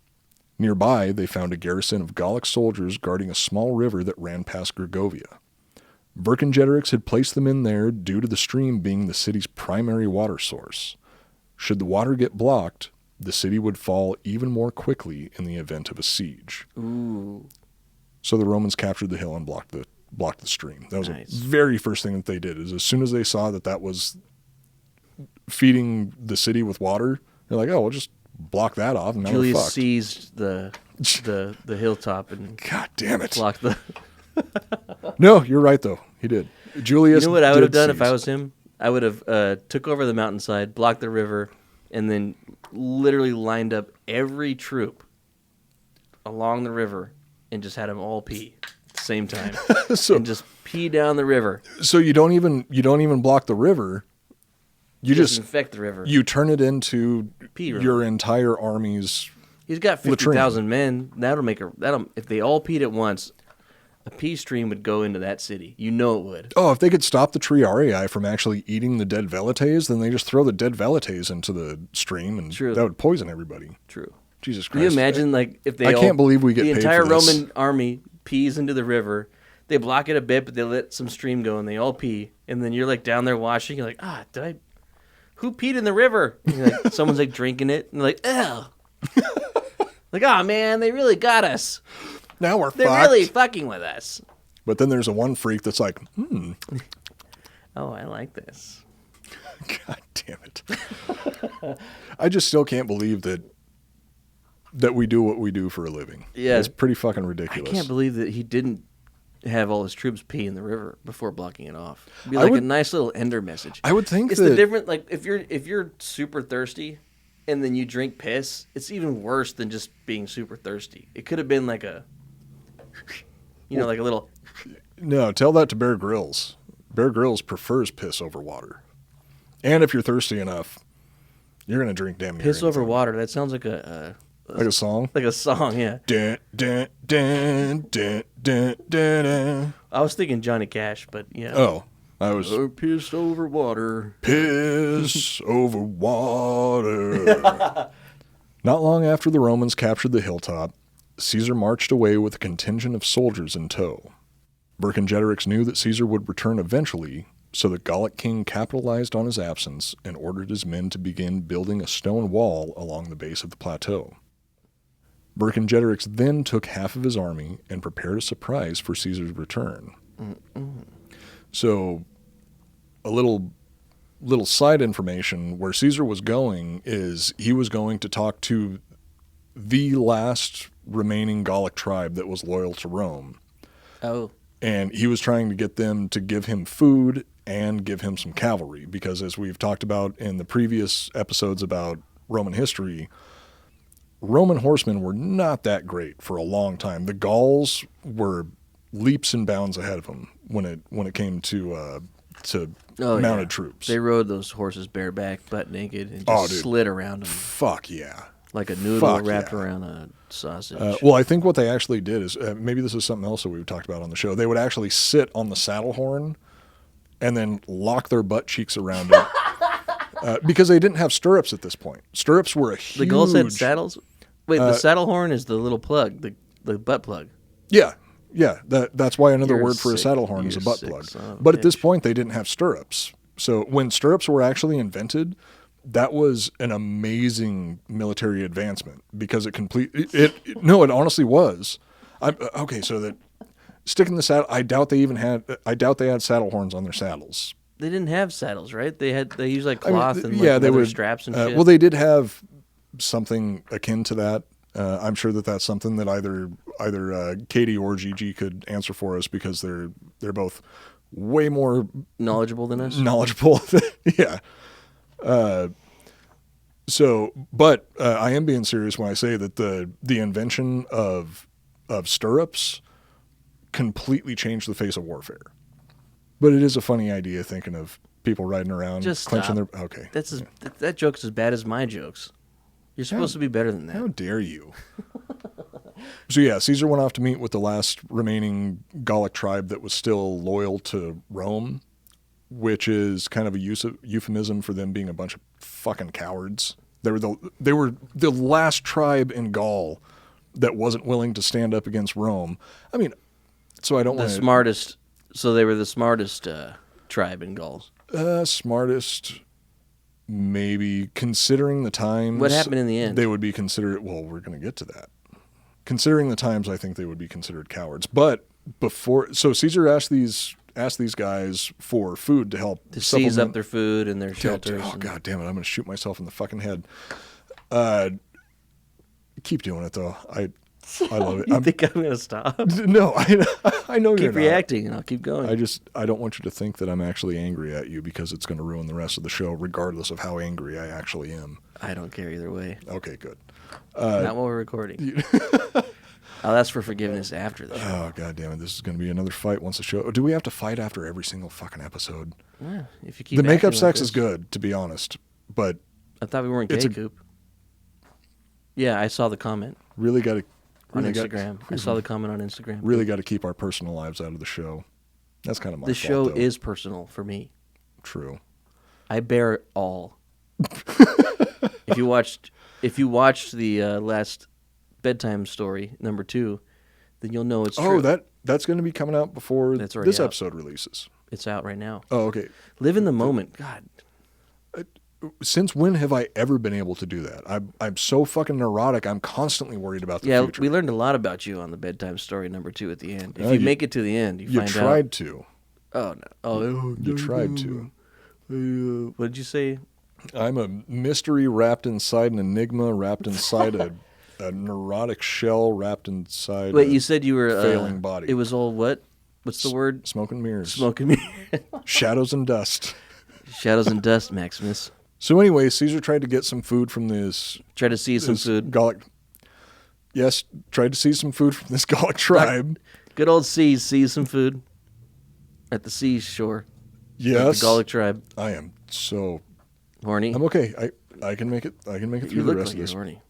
Nearby, they found a garrison of Gallic soldiers guarding a small river that ran past Gergovia. Vercingetorix had placed them in there due to the stream being the city's primary water source. Should the water get blocked, the city would fall even more quickly in the event of a siege. Ooh. So the Romans captured the hill and blocked the stream. That was the very first thing that they did. Is as soon as they saw that was feeding the city with water, they're like, "Oh, we'll just block that off." And now Julius seized the hilltop and God damn it, blocked the. No, you're right though. He did. Julius. You know what I would have done if I was him? I would have took over the mountainside, blocked the river, and then literally lined up every troop along the river and just had them all pee at the same time, and just pee down the river. So you don't even block the river. You just infect the river. You turn it into pee river. Your entire army's. He's got 50,000 men. That'll if they all peed at once. A pea stream would go into that city. You know it would. Oh, if they could stop the Triarii from actually eating the dead velites, then they just throw the dead velites into the stream, and that would poison everybody. True. Jesus Christ. Can you imagine, if they I can't believe we get the paid entire for this. Roman army pees into the river, They block it a bit, but they let some stream go, and they all pee. And then you're like down there washing. You're like, who peed in the river? And you're like, someone's like drinking it, and they're like, ew. Like, oh man, they really got us. Now They're really fucking with us. But then there's a one freak that's like, Oh, I like this. God damn it. I just still can't believe that we do what we do for a living. Yeah. It's pretty fucking ridiculous. I can't believe that he didn't have all his troops pee in the river before blocking it off. It'd be like a nice little ender message. I would think it's the different, like, if you're super thirsty and then you drink piss, it's even worse than just being super thirsty. It could have been like a, like a little. No, tell that to Bear Grylls. Bear Grylls prefers piss over water. And if you're thirsty enough, you're going to drink damn near piss anything. over water. That sounds like a song? Like a song, yeah. Dun, dun, dun, dun, dun, dun, dun. I was thinking Johnny Cash, but yeah. Oh, I was... piss over water. Piss over water. Not long after the Romans captured the hilltop, Caesar marched away with a contingent of soldiers in tow. Vercingetorix knew that Caesar would return eventually, so the Gallic king capitalized on his absence and ordered his men to begin building a stone wall along the base of the plateau. Vercingetorix then took half of his army and prepared a surprise for Caesar's return. So, a little side information, where Caesar was going is he was going to talk to the last remaining Gallic tribe that was loyal to Rome. Oh. And he was trying to get them to give him food and give him some cavalry, because as we've talked about in the previous episodes about Roman history, Roman horsemen were not that great for a long time. The Gauls were leaps and bounds ahead of them when it came to mounted troops. They rode those horses bareback, butt naked, and just slid around them. Fuck yeah. Like a noodle wrapped around a sausage. Well, I think what they actually did is, maybe this is something else that we've talked about on the show, they would actually sit on the saddle horn and then lock their butt cheeks around it. Because they didn't have stirrups at this point. Stirrups were a huge... The Gauls had saddles? Wait, the saddle horn is the little plug, the butt plug. Yeah. Yeah, that's why another word for a saddle horn is a butt plug. But at this point, they didn't have stirrups. So when stirrups were actually invented, that was an amazing military advancement, because it honestly was. So that sticking the saddle, I doubt they had saddle horns on their saddles. They didn't have saddles, right? They used like cloth and leather straps and shit. Well, they did have something akin to that. I'm sure that that's something that either Katie or Gigi could answer for us, because they're both way more knowledgeable than us. Yeah. But I am being serious when I say that the invention of stirrups completely changed the face of warfare. But it is a funny idea, thinking of people riding around just clenching stop. their... Okay. That joke's as bad as my jokes. You're supposed to be better than that. How dare you? So yeah, Caesar went off to meet with the last remaining Gallic tribe that was still loyal to Rome, which is kind of a euphemism for them being a bunch of fucking cowards. They were the last tribe in Gaul that wasn't willing to stand up against Rome. I mean, so I don't want smartest. So they were the smartest tribe in Gauls. Smartest, maybe, considering the times. What happened in the end? They would be considered. Well, we're going to get to that. Considering the times, I think they would be considered cowards. But so Caesar asked these guys for food to help to seize up their food and their shelters. God damn it! I'm going to shoot myself in the fucking head. Keep doing it though. I love it. You think I'm going to stop? No, I know you're not. Keep reacting, and I'll keep going. I don't want you to think that I'm actually angry at you, because it's going to ruin the rest of the show, regardless of how angry I actually am. I don't care either way. Okay, good. Not while we're recording. I'll ask for forgiveness after the show. Oh, God damn it. This is going to be another fight once the show... Do we have to fight after every single fucking episode? Yeah, if you keep the makeup sex like is good, to be honest, but... I thought we weren't gay, Coop. Yeah, I saw the comment. Really got to... On Instagram. I saw the comment on Instagram. Really got to keep our personal lives out of the show. That's kind of my fault, The show though. is personal for me. True. I bear it all. If you watched the last bedtime story, number 2, then you'll know it's true. Oh, that's going to be coming out before this episode releases. It's out right now. Oh, okay. Live in the moment. God. Since when have I ever been able to do that? I'm so fucking neurotic. I'm constantly worried about the future. We learned a lot about you on the bedtime story number 2 at the end. If you make it to the end, you find out. You tried to. Oh, no. Oh, you tried to. What did you say? I'm a mystery wrapped inside an enigma, wrapped inside a neurotic shell, wrapped inside you said you were failing body. It was all what? What's the word? Smoke and mirrors. Smoke and mirrors. Shadows and dust. Shadows and dust, Maximus. So anyway, Caesar tried to get some food from this... Tried to seize some food. Gallic... Yes, tried to seize some food from this Gallic tribe. Good old seize some food at the seashore. Yes. The Gallic tribe. I am so... Horny? I'm okay. I can make it through the rest of this. You look like you're horny.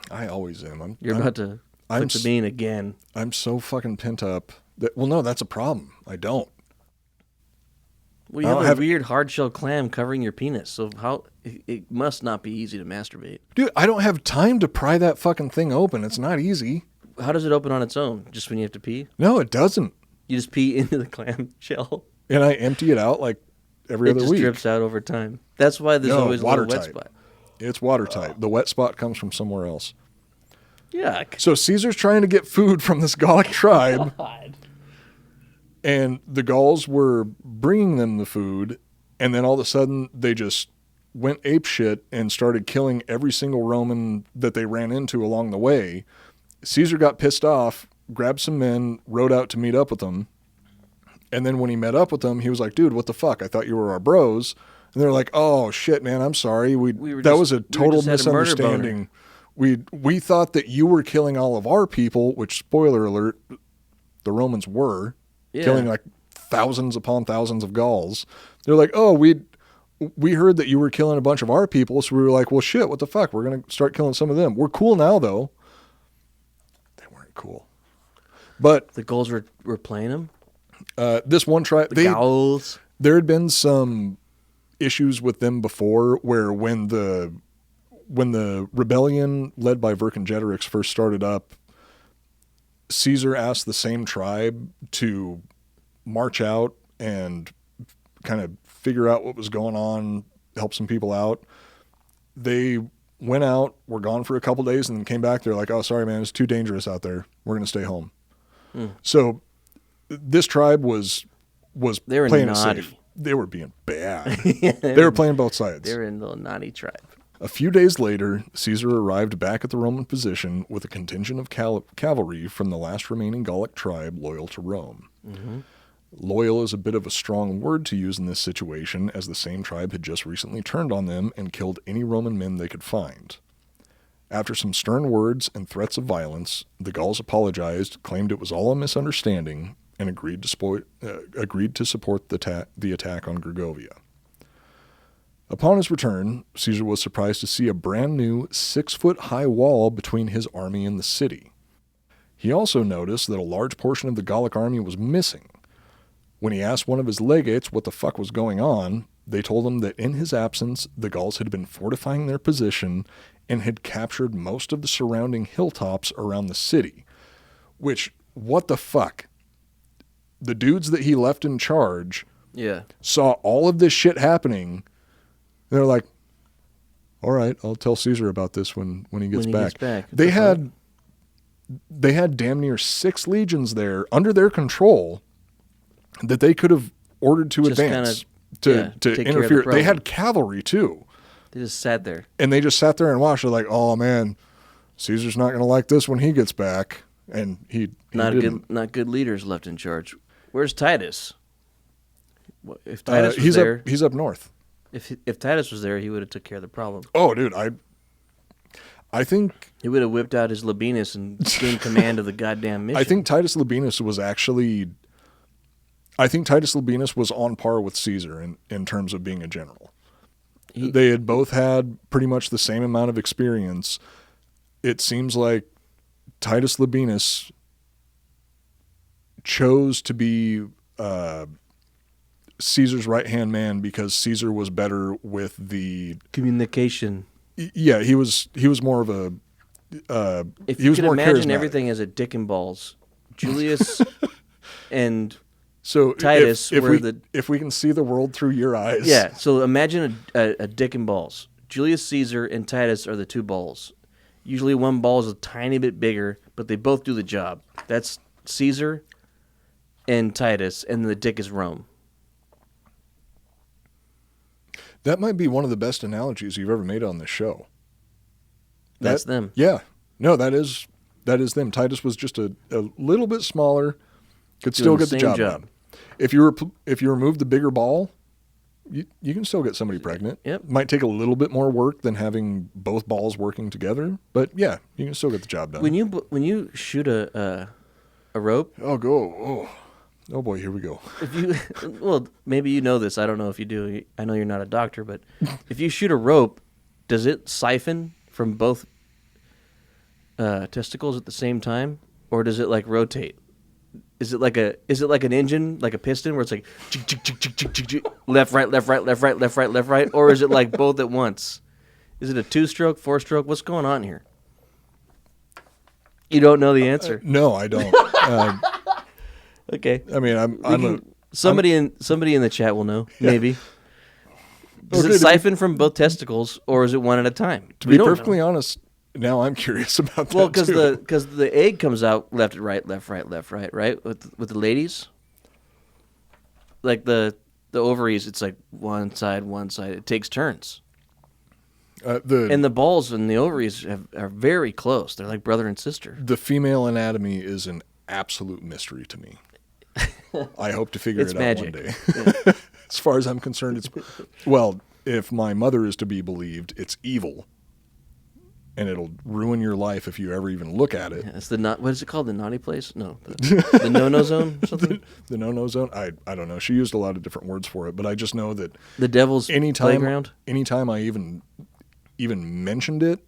I always am. You're about to put the bean again. I'm so fucking pent up. No, that's a problem. I don't. Well, you have a weird hard-shell clam covering your penis, so it must not be easy to masturbate. Dude, I don't have time to pry that fucking thing open. It's not easy. How does it open on its own? Just when you have to pee? No, it doesn't. You just pee into the clam shell? And I empty it out like every other week. It just drips out over time. That's why there's always a little wet spot. It's watertight. The wet spot comes from somewhere else. Yuck. So Caesar's trying to get food from this Gallic tribe. God. And the Gauls were bringing them the food, and then all of a sudden they just went apeshit and started killing every single Roman that they ran into along the way. Caesar got pissed off, grabbed some men, rode out to meet up with them. And then when he met up with them, he was like, dude, what the fuck? I thought you were our bros. And they're like, oh, shit, man, I'm sorry. That was a total misunderstanding. We thought that you were killing all of our people, which, spoiler alert, the Romans were. Yeah. Killing like thousands upon thousands of Gauls. They're like, oh, we heard that you were killing a bunch of our people, so we were like, well, shit, what the fuck? We're going to start killing some of them. We're cool now, though. They weren't cool. But the Gauls were playing them? This one tribe... The Gauls? There had been some issues with them before where when the rebellion led by Vercingetorix first started up, Caesar asked the same tribe to march out and kind of figure out what was going on, help some people out. They went out, were gone for a couple days, and then came back. They're like, oh, sorry, man, it's too dangerous out there. We're going to stay home. So this tribe was playing it safe. They were being bad. They were playing both sides. They were in the naughty tribe. A few days later, Caesar arrived back at the Roman position with a contingent of cavalry from the last remaining Gallic tribe loyal to Rome. Mm-hmm. Loyal is a bit of a strong word to use in this situation, as the same tribe had just recently turned on them and killed any Roman men they could find. After some stern words and threats of violence, the Gauls apologized, claimed it was all a misunderstanding, and agreed to support the attack on Gergovia. Upon his return, Caesar was surprised to see a brand new 6-foot-high wall between his army and the city. He also noticed that a large portion of the Gallic army was missing. When he asked one of his legates what the fuck was going on, they told him that in his absence, the Gauls had been fortifying their position and had captured most of the surrounding hilltops around the city. Which, what the fuck? The dudes that he left in charge saw all of this shit happening. They're like, all right, I'll tell Caesar about this when he gets back. They had damn near 6 legions there under their control that they could have ordered to advance to interfere. They had cavalry too. They just sat there. And they just sat there and watched. They're like, oh man, Caesar's not going to like this when he gets back. And he didn't. Not good leaders left in charge. Where's Titus? If Titus was there, he's up north. If Titus was there, he would have took care of the problem. Oh, dude, I think he would have whipped out his Labienus and gained command of the goddamn mission. I think Titus Labienus was on par with Caesar in terms of being a general. They had both had pretty much the same amount of experience. It seems like Titus Labienus chose to be Caesar's right-hand man because Caesar was better with the communication. Yeah, he was more of a if he you was can more imagine charismatic. everything as a dick and balls, Julius and So Titus if we can see the world through your eyes. Yeah, so imagine a dick and balls. Julius Caesar and Titus are the two balls. Usually one ball is a tiny bit bigger, but they both do the job. That's Caesar and Titus, and the dick is Rome. That might be one of the best analogies you've ever made on this show. That's them. Yeah. No, that is them. Titus was just a little bit smaller, could still get the job done. If you remove the bigger ball, you can still get somebody pregnant. Yep. Might take a little bit more work than having both balls working together, but yeah, you can still get the job done. When you shoot a rope, oh boy, here we go. if you well, maybe you know this. I don't know if you do. I know you're not a doctor, but if you shoot a rope, does it siphon from both testicles at the same time, or does it like rotate? Is it like an engine, like a piston, where it's like left, right, left, right, left, right, left, right, left, right, or is it like both at once? Is it a 2-stroke, 4-stroke? What's going on here? You don't know the answer. No, I don't. Okay. I mean, somebody in the chat will know. Maybe. Does it siphon from both testicles, or is it one at a time? To be perfectly honest, now I'm curious about that. Well, because the egg comes out left, right, left, right, left, right with the ladies. Like the ovaries, it's like one side. It takes turns. And the balls and the ovaries are very close. They're like brother and sister. The female anatomy is an absolute mystery to me. I hope to figure it magic. out one day. Yeah. As far as I'm concerned, well, if my mother is to be believed, it's evil. And it'll ruin your life if you ever even look at it. Yeah, it's what is it called? The naughty place? No, the no-no zone or something? The no-no zone? I don't know. She used a lot of different words for it, but I just know that the devil's playground? Anytime I even mentioned it,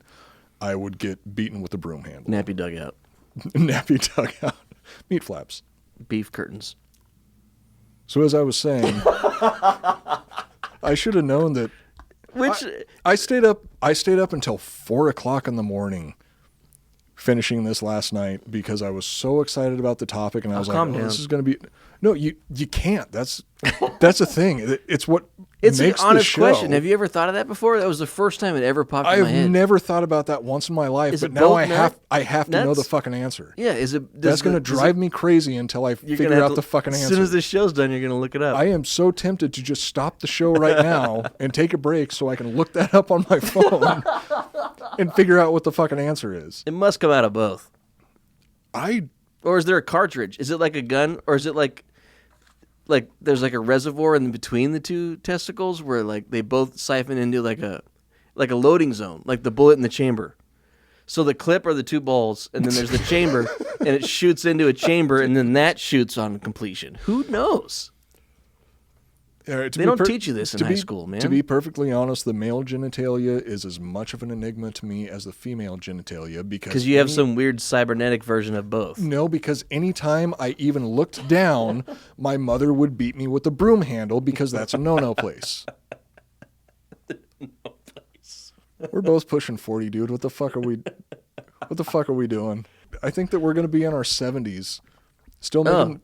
I would get beaten with a broom handle. Nappy dugout. Nappy dugout. Meat flaps. Beef curtains. So as I was saying, I should have known that. I stayed up until 4:00 in the morning, finishing this last night because I was so excited about the topic, and I was like, "This is going to be." No, you can't. That's the thing. It's what it's makes an honest the show. question. Have you ever thought of that before? That was the first time it ever popped in my head. I've never thought about that once in my life, but now I have to know the fucking answer. Yeah, that's going to drive me crazy until I figure out the fucking answer. As soon as this show's done, you're going to look it up. I am so tempted to just stop the show right now and take a break so I can look that up on my phone and figure out what the fucking answer is. It must come out of both. Or is there a cartridge? Is it like a gun, or is it like there's like a reservoir in between the two testicles where like they both siphon into like a loading zone, like the bullet in the chamber. So the clip are the two balls, and then there's the chamber, and it shoots into a chamber, and then that shoots on completion. Who knows? They don't teach you this in high school, man. To be perfectly honest, the male genitalia is as much of an enigma to me as the female genitalia because you have some weird cybernetic version of both. No, because anytime I even looked down, my mother would beat me with a broom handle because that's a no-no place. We're both pushing 40, dude. What the fuck are we doing? I think that we're going to be in our 70s, still making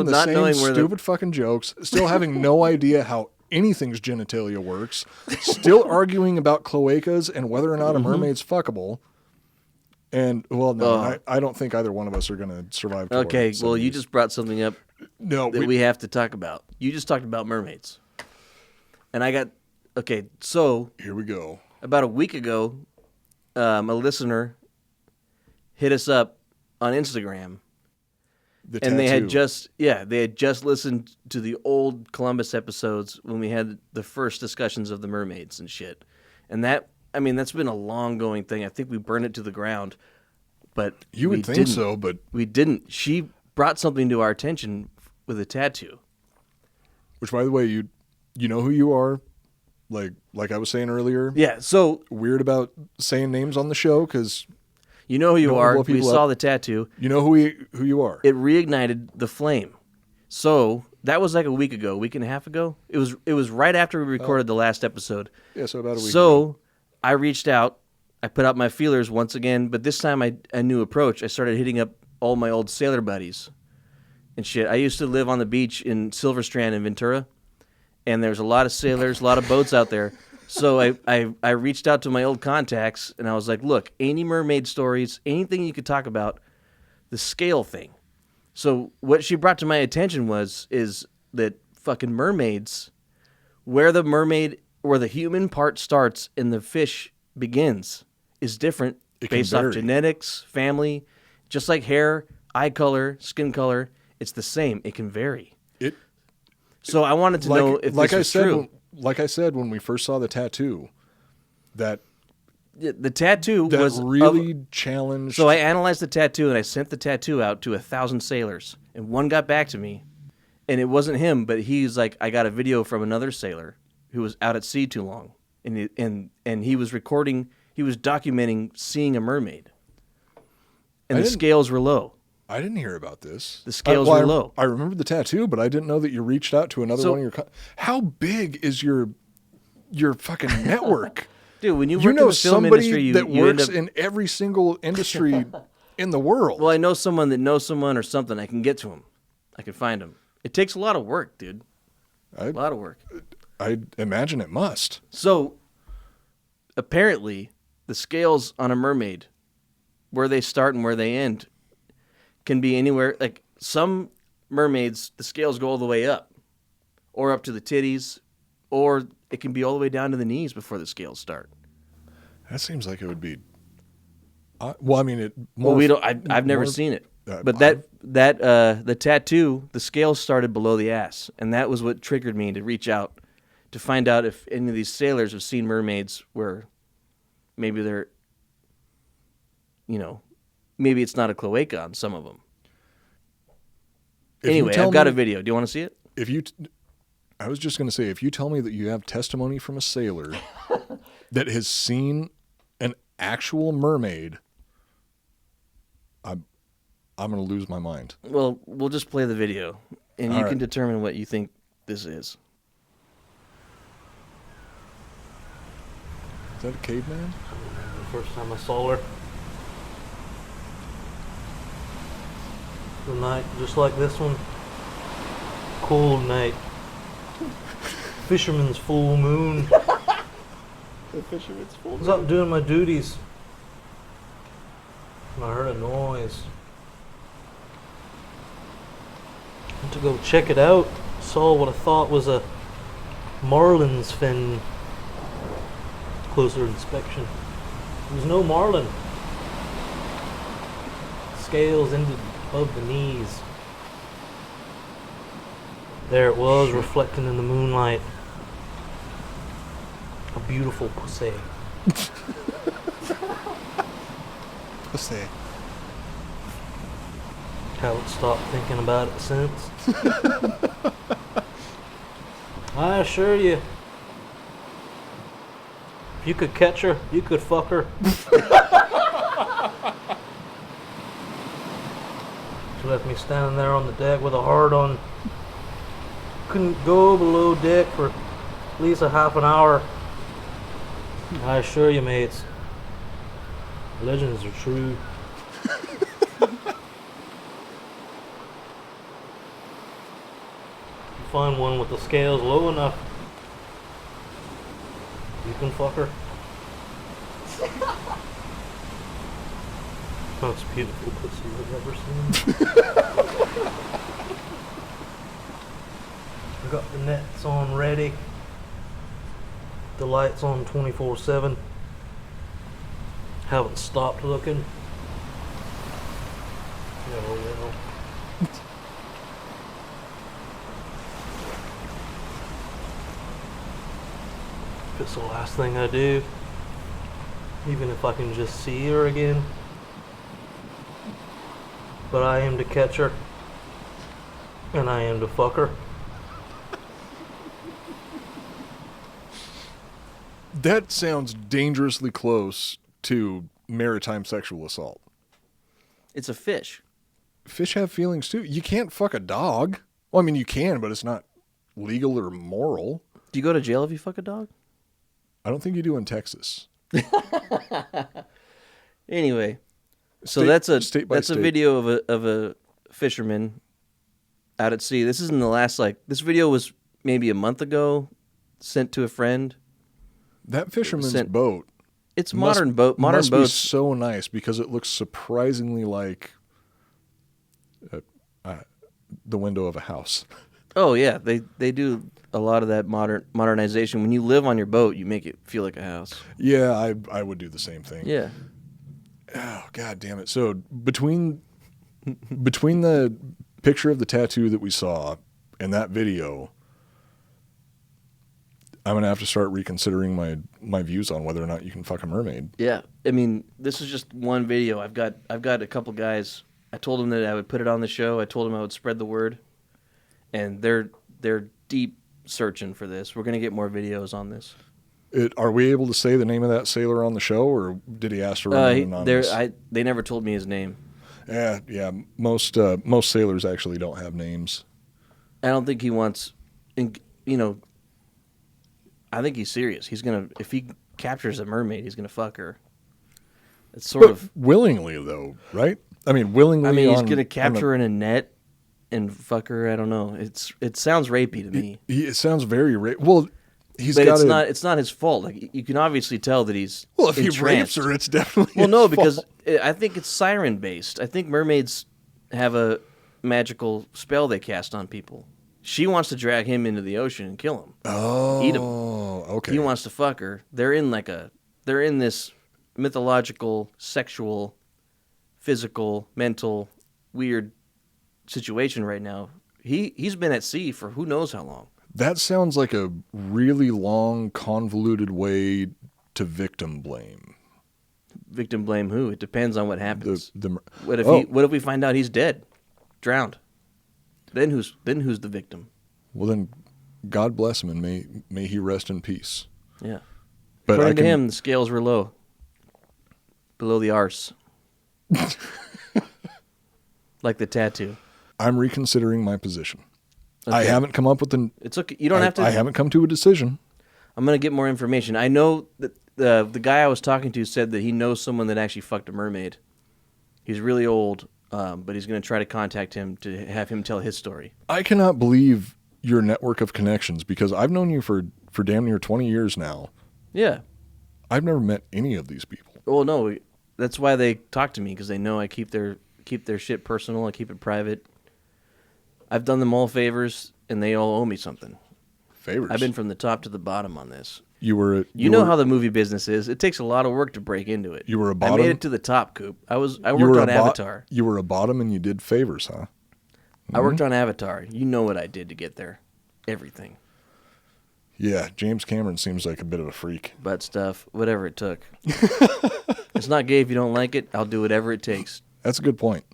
the same stupid fucking jokes, still having no idea how anything's genitalia works, still arguing about cloacas and whether or not a mermaid's fuckable. And, well, no, I don't think either one of us are going to survive. Okay, well, you just brought something up that we have to talk about. You just talked about mermaids. And I got, okay, so. Here we go. About a week ago, a listener hit us up on Instagram. And they had just listened to the old Columbus episodes when we had the first discussions of the mermaids and shit. And that's been a long going thing. I think we burned it to the ground, but you would think so, but we didn't. She brought something to our attention with a tattoo. Which, by the way, you know who you are. Like I was saying earlier. Yeah. So weird about saying names on the show because. You know who you are. We saw the tattoo. You know who you are. It reignited the flame. So that was like a week and a half ago. It was right after we recorded the last episode. Yeah, so about a week ago. So I reached out. I put out my feelers once again, but this time a new approach. I started hitting up all my old sailor buddies and shit. I used to live on the beach in Silver Strand in Ventura, and there's a lot of sailors, a lot of boats out there. So I reached out to my old contacts, and I was like, look, any mermaid stories, anything you could talk about, the scale thing. So what she brought to my attention is that fucking mermaids, where the human part starts and the fish begins, is different based off genetics, family, just like hair, eye color, skin color. It's the same. It can vary. So I wanted to know if this is true. Like I said when we first saw the tattoo, the tattoo was really challenged. So I analyzed the tattoo and I sent the tattoo out to 1,000 sailors, and one got back to me, and it wasn't him, but he's like, I got a video from another sailor who was out at sea too long, and he was recording. He was documenting seeing a mermaid, and the scales were low. I didn't hear about this. The scales were low. I remember the tattoo, but I didn't know that you reached out to another one of your... How big is your fucking network? Dude, when you work in the film industry, that works in every single industry in the world. Well, I know someone that knows someone or something. I can get to him. I can find him. It takes a lot of work, dude. A lot of work. I imagine it must. So, apparently, the scales on a mermaid, where they start and where they end, can be anywhere. Like some mermaids, the scales go all the way up, or up to the titties, or it can be all the way down to the knees before the scales start. That seems like it would be. Well, I mean, I've never seen it, but the tattoo, the scales started below the ass, and that was what triggered me to reach out to find out if any of these sailors have seen mermaids where maybe they're, maybe it's not a cloaca on some of them. Anyway, I've got a video. Do you want to see it? I was just going to say, if you tell me that you have testimony from a sailor that has seen an actual mermaid, I'm going to lose my mind. Well, we'll just play the video, and you can determine what you think this is. Is that a caveman? The first time I saw her. The night just like this one. Cold night. Fisherman's full moon. The fisherman's full moon. I was out doing my duties, and I heard a noise. Went to go check it out. Saw what I thought was a marlin's fin. Closer inspection. There was no marlin. Scales ended above the knees. There it was, reflecting in the moonlight. A beautiful pussy. Pussy. Haven't stopped thinking about it since. I assure you, if you could catch her, you could fuck her. She left me standing there on the deck with a hard on. Couldn't go below deck for at least a half an hour. I assure you, mates, legends are true. You find one with the scales low enough, you can fuck her. Most beautiful pussy I've ever seen. I got the nets on ready. The lights on 24/7. Haven't stopped looking. Never will. If it's the last thing I do, even if I can just see her again. But I aim to catch her, and I aim to fuck her. That sounds dangerously close to maritime sexual assault. It's a fish. Fish have feelings too. You can't fuck a dog. Well, I mean, you can, but it's not legal or moral. Do you go to jail if you fuck a dog? I don't think you do in Texas. Anyway, so that's a video of a fisherman out at sea. This isn't the last, this video was maybe a month ago, sent to a friend. That fisherman's boat. It's modern boat. Modern must boats. Be so nice because it looks surprisingly like the window of a house. Oh yeah, they do a lot of that modernization. When you live on your boat, you make it feel like a house. Yeah, I would do the same thing. Yeah. Oh god damn it! So between the picture of the tattoo that we saw and that video, I'm gonna have to start reconsidering my views on whether or not you can fuck a mermaid. Yeah, I mean, this is just one video. I've got a couple guys. I told them that I would put it on the show. I told them I would spread the word, and they're deep searching for this. We're gonna get more videos on this. Are we able to say the name of that sailor on the show, or did he ask to remain anonymous? They never told me his name. Yeah. Most sailors actually don't have names. I don't think he wants, I think he's serious. He's gonna, if he captures a mermaid, he's gonna fuck her. It's sort of willingly, though, right? I mean, willingly. I mean, he's gonna capture her in a net and fuck her. I don't know. It sounds rapey to me. It sounds very rapey. Well, it's not his fault. Like, you can obviously tell that he's if entranced. He rapes her, it's definitely well, no, his because fault. I think it's siren based. I think mermaids have a magical spell they cast on people. She wants to drag him into the ocean and kill him. Oh, eat him. Okay. He wants to fuck her. They're in this mythological, sexual, physical, mental, weird situation right now. He's been at sea for who knows how long. That sounds like a really long, convoluted way to victim blame. Victim blame who? It depends on what happens. What if we find out he's dead, drowned? Then who's the victim? Well, then God bless him and may he rest in peace. Yeah. But according to him, the scales were low, below the arse, like the tattoo. I'm reconsidering my position. Okay. I haven't come up with It's okay. You don't have to. I haven't come to a decision. I'm gonna get more information. I know that the guy I was talking to said that he knows someone that actually fucked a mermaid. He's really old, but he's gonna try to contact him to have him tell his story. I cannot believe your network of connections because I've known you for damn near 20 years now. Yeah. I've never met any of these people. Well, no, that's why they talk to me, because they know I keep their shit personal. I keep it private. I've done them all favors, and they all owe me something. Favors? I've been from the top to the bottom on this. You know how the movie business is. It takes a lot of work to break into it. You were a bottom? I made it to the top, Coop. I worked on Avatar. You were a bottom and you did favors, huh? Mm-hmm. I worked on Avatar. You know what I did to get there. Everything. Yeah, James Cameron seems like a bit of a freak. Butt stuff, whatever it took. It's not gay if you don't like it. I'll do whatever it takes. That's a good point.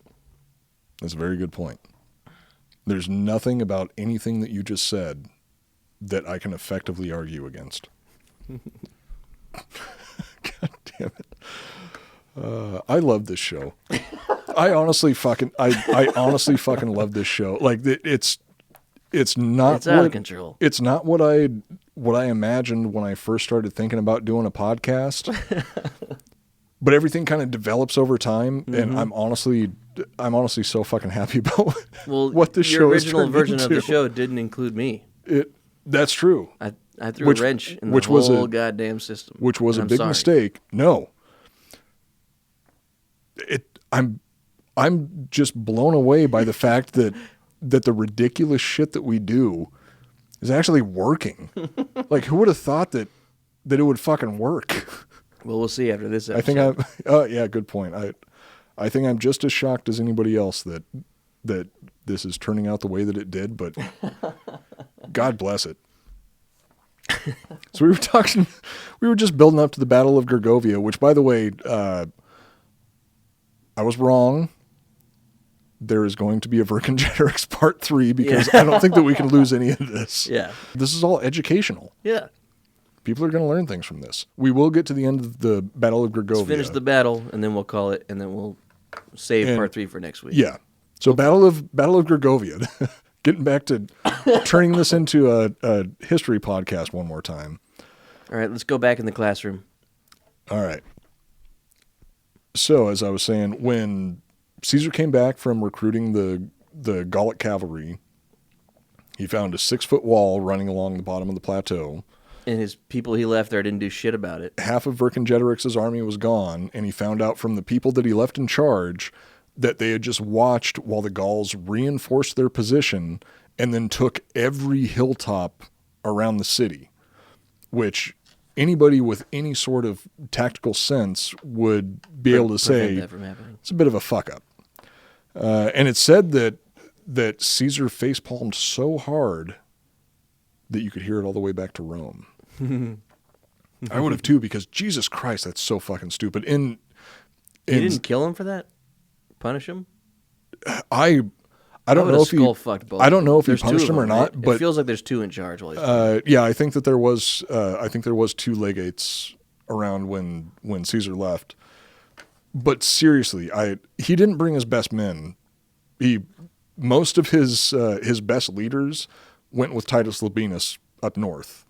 That's a very good point. There's nothing about anything that you just said that I can effectively argue against. God damn it. I love this show. I honestly fucking love this show. Like, it's not out of control. It's not what I imagined when I first started thinking about doing a podcast. But everything kind of develops over time, and I'm honestly so fucking happy about what the show is. The original version of the show didn't include me. That's true. I threw a wrench in the whole goddamn system. Which was a big mistake. No. I'm just blown away by the fact that the ridiculous shit that we do is actually working. Like, who would have thought that it would fucking work? Well, we'll see after this episode. Yeah, good point. I think I'm just as shocked as anybody else that this is turning out the way that it did, but God bless it. So we were just building up to the Battle of Gergovia, which, by the way, I was wrong. There is going to be a Vercingetorix Part 3 because I don't think that we can lose any of this. Yeah. This is all educational. Yeah. People are going to learn things from this. We will get to the end of the Battle of Gergovia. Let's finish the battle, and then we'll call it, and then we'll save Part 3 for next week. Yeah. So Battle of Gergovia. Getting back to turning this into a history podcast one more time. All right, let's go back in the classroom. All right. So, as I was saying, when Caesar came back from recruiting the Gallic cavalry, he found a 6-foot wall running along the bottom of the plateau. And his people he left there didn't do shit about it. Half of Vercingetorix's army was gone, and he found out from the people that he left in charge that they had just watched while the Gauls reinforced their position and then took every hilltop around the city, which anybody with any sort of tactical sense would be able to say it's a bit of a fuck up. And it's said that Caesar facepalmed so hard that you could hear it all the way back to Rome. I would have too, because Jesus Christ, that's so fucking stupid. You didn't kill him for that? Punish him? I don't know if he I don't know if he punished him or not, right? But it feels like there's two in charge. Yeah, I think that there was. I think there was 2 legates around when Caesar left. But seriously, he didn't bring his best men. Most of his best leaders went with Titus Labienus up north.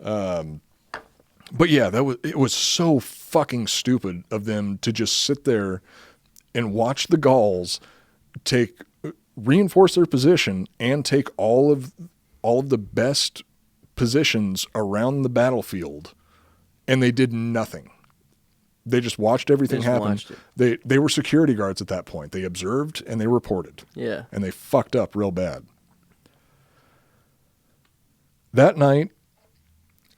But yeah, it was so fucking stupid of them to just sit there and watch the Gauls reinforce their position and take all of the best positions around the battlefield, and they did nothing. They just watched everything happen. They were security guards at that point. They observed and they reported. Yeah. And they fucked up real bad. That night,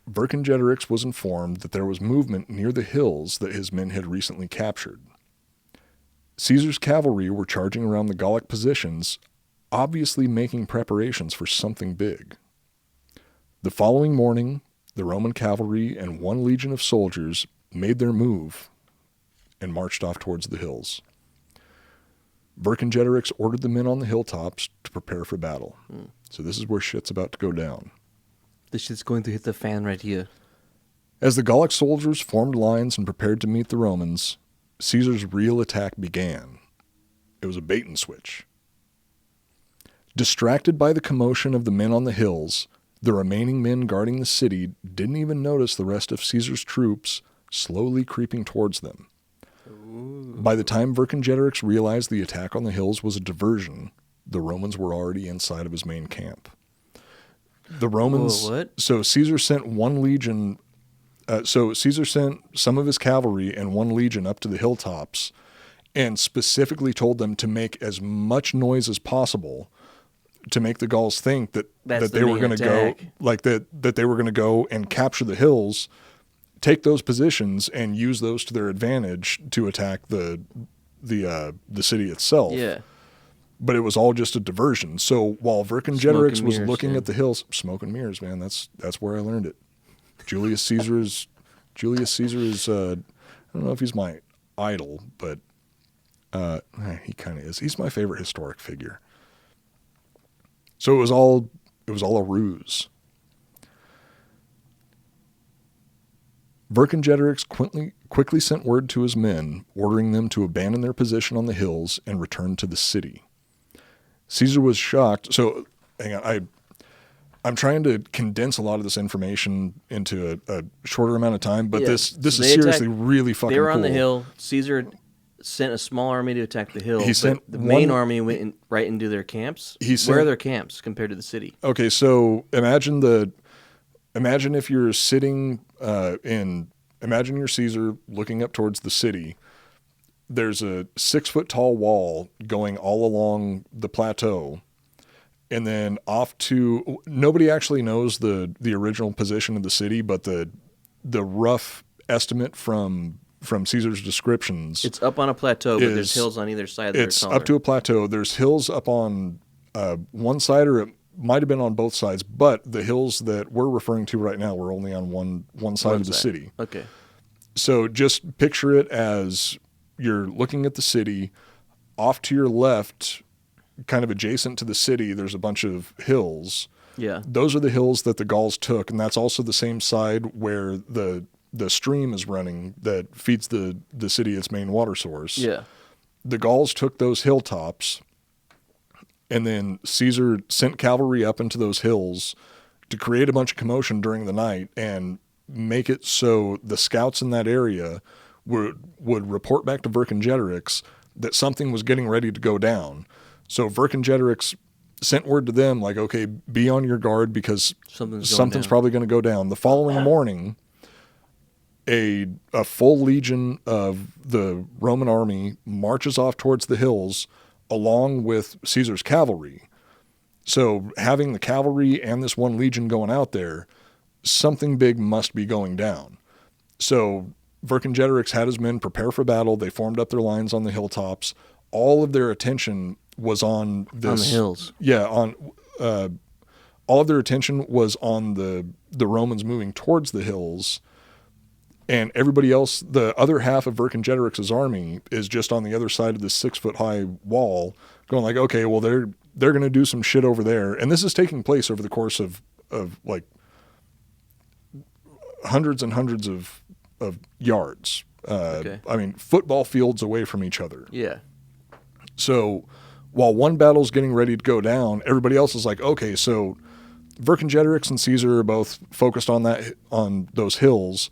Vercingetorix was informed that there was movement near the hills that his men had recently captured. Caesar's cavalry were charging around the Gallic positions, obviously making preparations for something big. The following morning, the Roman cavalry and 1 legion of soldiers made their move and marched off towards the hills. Vercingetorix ordered the men on the hilltops to prepare for battle. So this is where shit's about to go down. This shit's going to hit the fan right here. As the Gallic soldiers formed lines and prepared to meet the Romans, Caesar's real attack began. It was a bait and switch. Distracted by the commotion of the men on the hills, the remaining men guarding the city didn't even notice the rest of Caesar's troops slowly creeping towards them. Ooh. By the time Vercingetorix realized the attack on the hills was a diversion, the Romans were already inside of his main camp. The Romans... Whoa, what? So Caesar sent 1 legion... Caesar sent some of his cavalry and 1 legion up to the hilltops and specifically told them to make as much noise as possible to make the Gauls think that they were going to go, like that they were going to go and capture the hills, take those positions, and use those to their advantage to attack the city itself. Yeah. But it was all just a diversion. So while Vercingetorix was looking at the hills, smoke and mirrors, man, that's where I learned it. Julius Caesar is I don't know if he's my idol, but he kind of is. He's my favorite historic figure. So it was all a ruse. Vercingetorix quickly sent word to his men, ordering them to abandon their position on the hills and return to the city. Caesar was shocked. So, hang on, I'm trying to condense a lot of this information into a shorter amount of time, but this is seriously really fucking cool. They were on the hill. Caesar sent a small army to attack the hill. The main army went right into their camps. Where are their camps compared to the city? Okay, so imagine if you're sitting imagine you're Caesar looking up towards the city. There's a 6-foot tall wall going all along the plateau. And then off to, nobody actually knows the original position of the city, but the rough estimate from Caesar's descriptions. It's up on a plateau, but there's hills on either side. It's up to a plateau. There's hills up on one side, or it might have been on both sides, but the hills that we're referring to right now were only on one side of the city. Okay. So just picture it as you're looking at the city. Off to your left, kind of adjacent to the city, there's a bunch of hills. Yeah. Those are the hills that the Gauls took, and that's also the same side where the stream is running that feeds the city its main water source. Yeah. The Gauls took those hilltops, and then Caesar sent cavalry up into those hills to create a bunch of commotion during the night and make it so the scouts in that area would report back to Vercingetorix that something was getting ready to go down. So Vercingetorix sent word to them like, okay, be on your guard because something's probably going to go down. The following morning, a full legion of the Roman army marches off towards the hills along with Caesar's cavalry. So having the cavalry and this one legion going out there, something big must be going down. So Vercingetorix had his men prepare for battle. They formed up their lines on the hilltops. All of their attention was on this. On the hills. Yeah, all of their attention was on the Romans moving towards the hills. And everybody else, the other half of Vercingetorix's army is just on the other side of this 6-foot-high wall going like, okay, well, they're going to do some shit over there. And this is taking place over the course of like hundreds and hundreds of yards. Okay. I mean, football fields away from each other. Yeah. So while one battle's getting ready to go down, everybody else is like, okay, so Vercingetorix and Caesar are both focused on those hills.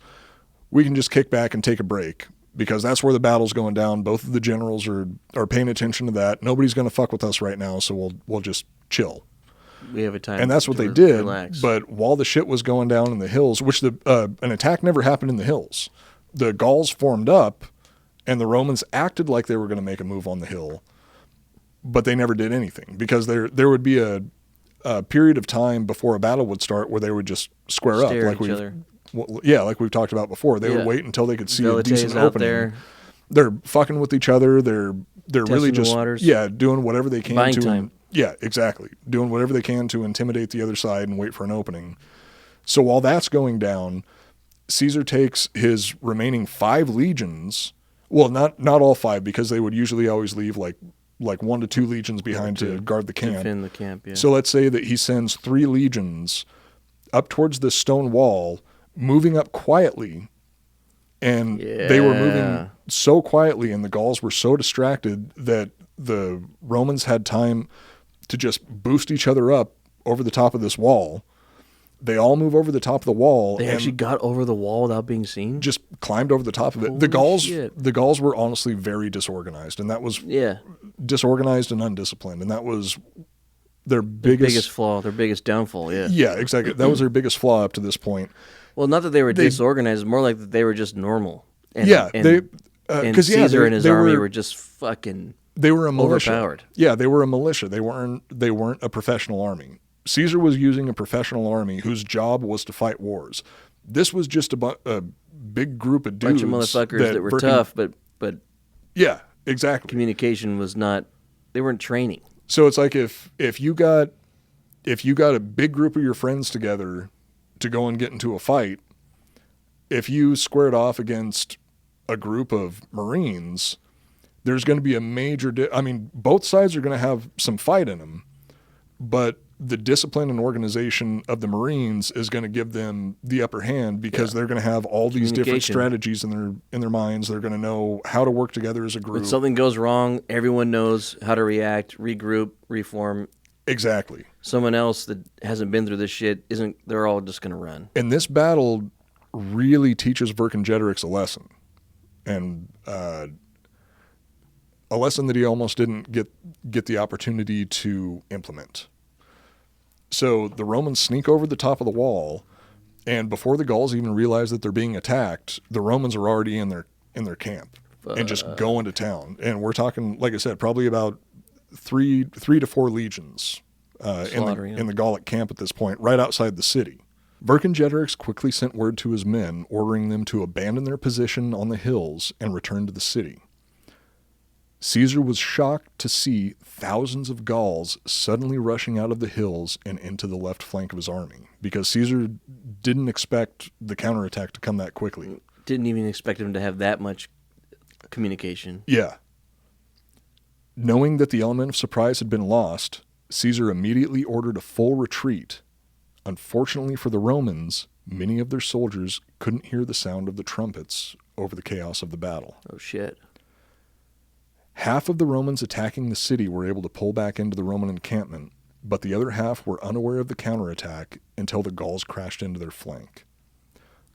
We can just kick back and take a break because that's where the battle's going down. Both of the generals are paying attention to that. Nobody's going to fuck with us right now, so we'll just chill. We have a time. And that's what they did. Relax. But while the shit was going down in the hills, which an attack never happened in the hills, the Gauls formed up, and the Romans acted like they were going to make a move on the hill, but they never did anything because there would be a period of time before a battle would start where they would just square up, like like we've talked about before. They would wait until they could see a decent opening. There. They're fucking with each other. They're really just doing whatever they can buying time. Yeah, exactly. Doing whatever they can to intimidate the other side and wait for an opening. So while that's going down, Caesar takes his remaining 5 legions. Well, not all 5 because they would usually always leave like 1 to 2 legions behind to guard the camp. Defend the camp, yeah. So let's say that he sends 3 legions up towards this stone wall, moving up quietly. And they were moving so quietly and the Gauls were so distracted that the Romans had time to just boost each other up over the top of this wall. They all move over the top of the wall. They actually got over the wall without being seen? Just climbed over the top of it. Holy the Gauls were honestly very disorganized, and that was disorganized and undisciplined, and that was their biggest flaw, their biggest downfall, yeah. Yeah, exactly. That was their biggest flaw up to this point. Well, not that they were disorganized, more like that they were just normal. And, Caesar and his army were just fucking They were a militia. Overpowered. Yeah, they were a militia. They weren't a professional army. Caesar was using a professional army whose job was to fight wars. This was just a big group of dudes. Bunch of motherfuckers that were tough, but yeah, exactly. Communication was not. They weren't training. So it's like if you got a big group of your friends together to go and get into a fight, if you squared off against a group of Marines, there's going to be a major. Both sides are going to have some fight in them, but the discipline and organization of the Marines is going to give them the upper hand because they're going to have all these different strategies in their minds. They're going to know how to work together as a group. When something goes wrong, everyone knows how to react, regroup, reform. Exactly. Someone else that hasn't been through this shit they're all just going to run. And this battle really teaches Vercingetorix a lesson. And a lesson that he almost didn't get the opportunity to implement. So the Romans sneak over the top of the wall, and before the Gauls even realize that they're being attacked, the Romans are already in their camp and just going to town. And we're talking, like I said, probably about three to four legions in the Gallic camp at this point, right outside the city. Vercingetorix quickly sent word to his men, ordering them to abandon their position on the hills and return to the city. Caesar was shocked to see thousands of Gauls suddenly rushing out of the hills and into the left flank of his army, because Caesar didn't expect the counterattack to come that quickly. Didn't even expect him to have that much communication. Yeah. Knowing that the element of surprise had been lost, Caesar immediately ordered a full retreat. Unfortunately for the Romans, many of their soldiers couldn't hear the sound of the trumpets over the chaos of the battle. Oh, shit. Half of the Romans attacking the city were able to pull back into the Roman encampment, but the other half were unaware of the counterattack until the Gauls crashed into their flank.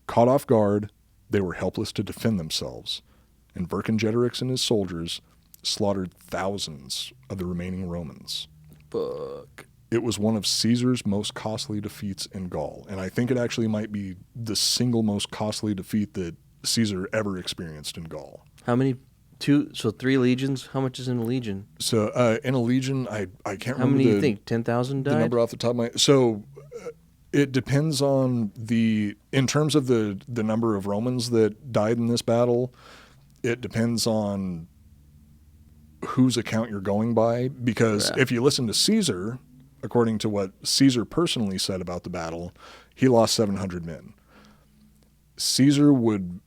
Caught off guard, they were helpless to defend themselves, and Vercingetorix and his soldiers slaughtered thousands of the remaining Romans. Fuck. It was one of Caesar's most costly defeats in Gaul, and I think it actually might be the single most costly defeat that Caesar ever experienced in Gaul. How many? 2, so 3 legions? How much is in a legion? So in a legion, I can't remember. How many do you think? 10,000 died? The number off the top of my... So it depends on in terms of the number of Romans that died in this battle, it depends on whose account you're going by, because if you listen to Caesar, according to what Caesar personally said about the battle, he lost 700 men. Caesar would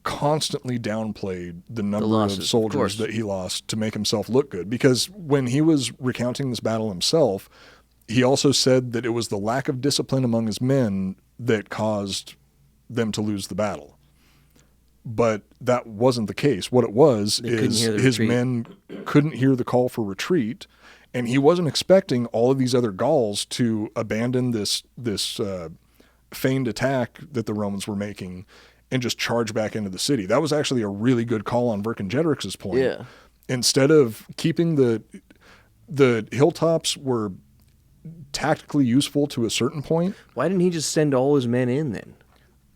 constantly downplay the number of soldiers that he lost to make himself look good, because when he was recounting this battle himself, he also said that it was the lack of discipline among his men that caused them to lose the battle. But that wasn't the case. What it was is his men couldn't hear the call for retreat, and he wasn't expecting all of these other Gauls to abandon this feigned attack that the Romans were making and just charge back into the city. That was actually a really good call on Vercingetorix's point. Yeah. Instead of keeping the hilltops were tactically useful to a certain point. Why didn't he just send all his men in then?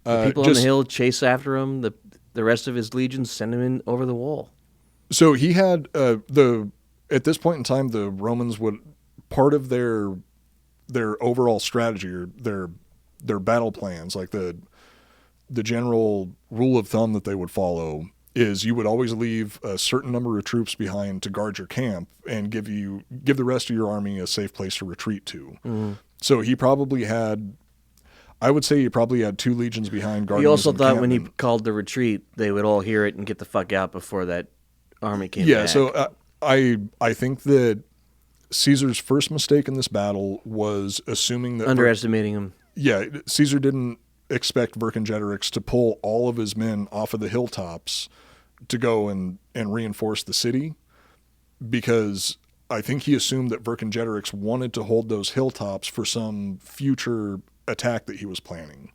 The people on the hill chase after him. The rest of his legions send him in over the wall. So he had at this point in time, the Romans would, part of their overall strategy or their battle plans, like the general rule of thumb that they would follow is you would always leave a certain number of troops behind to guard your camp and give the rest of your army a safe place to retreat to. Mm-hmm. So he probably had, I would say he probably had 2 legions behind guarding. He also thought when he called the retreat, they would all hear it and get the fuck out before that army came back. Yeah, so I think that Caesar's first mistake in this battle was assuming that... Underestimating him. Yeah, Caesar didn't expect Vercingetorix to pull all of his men off of the hilltops to go and reinforce the city, because I think he assumed that Vercingetorix wanted to hold those hilltops for some future attack that he was planning.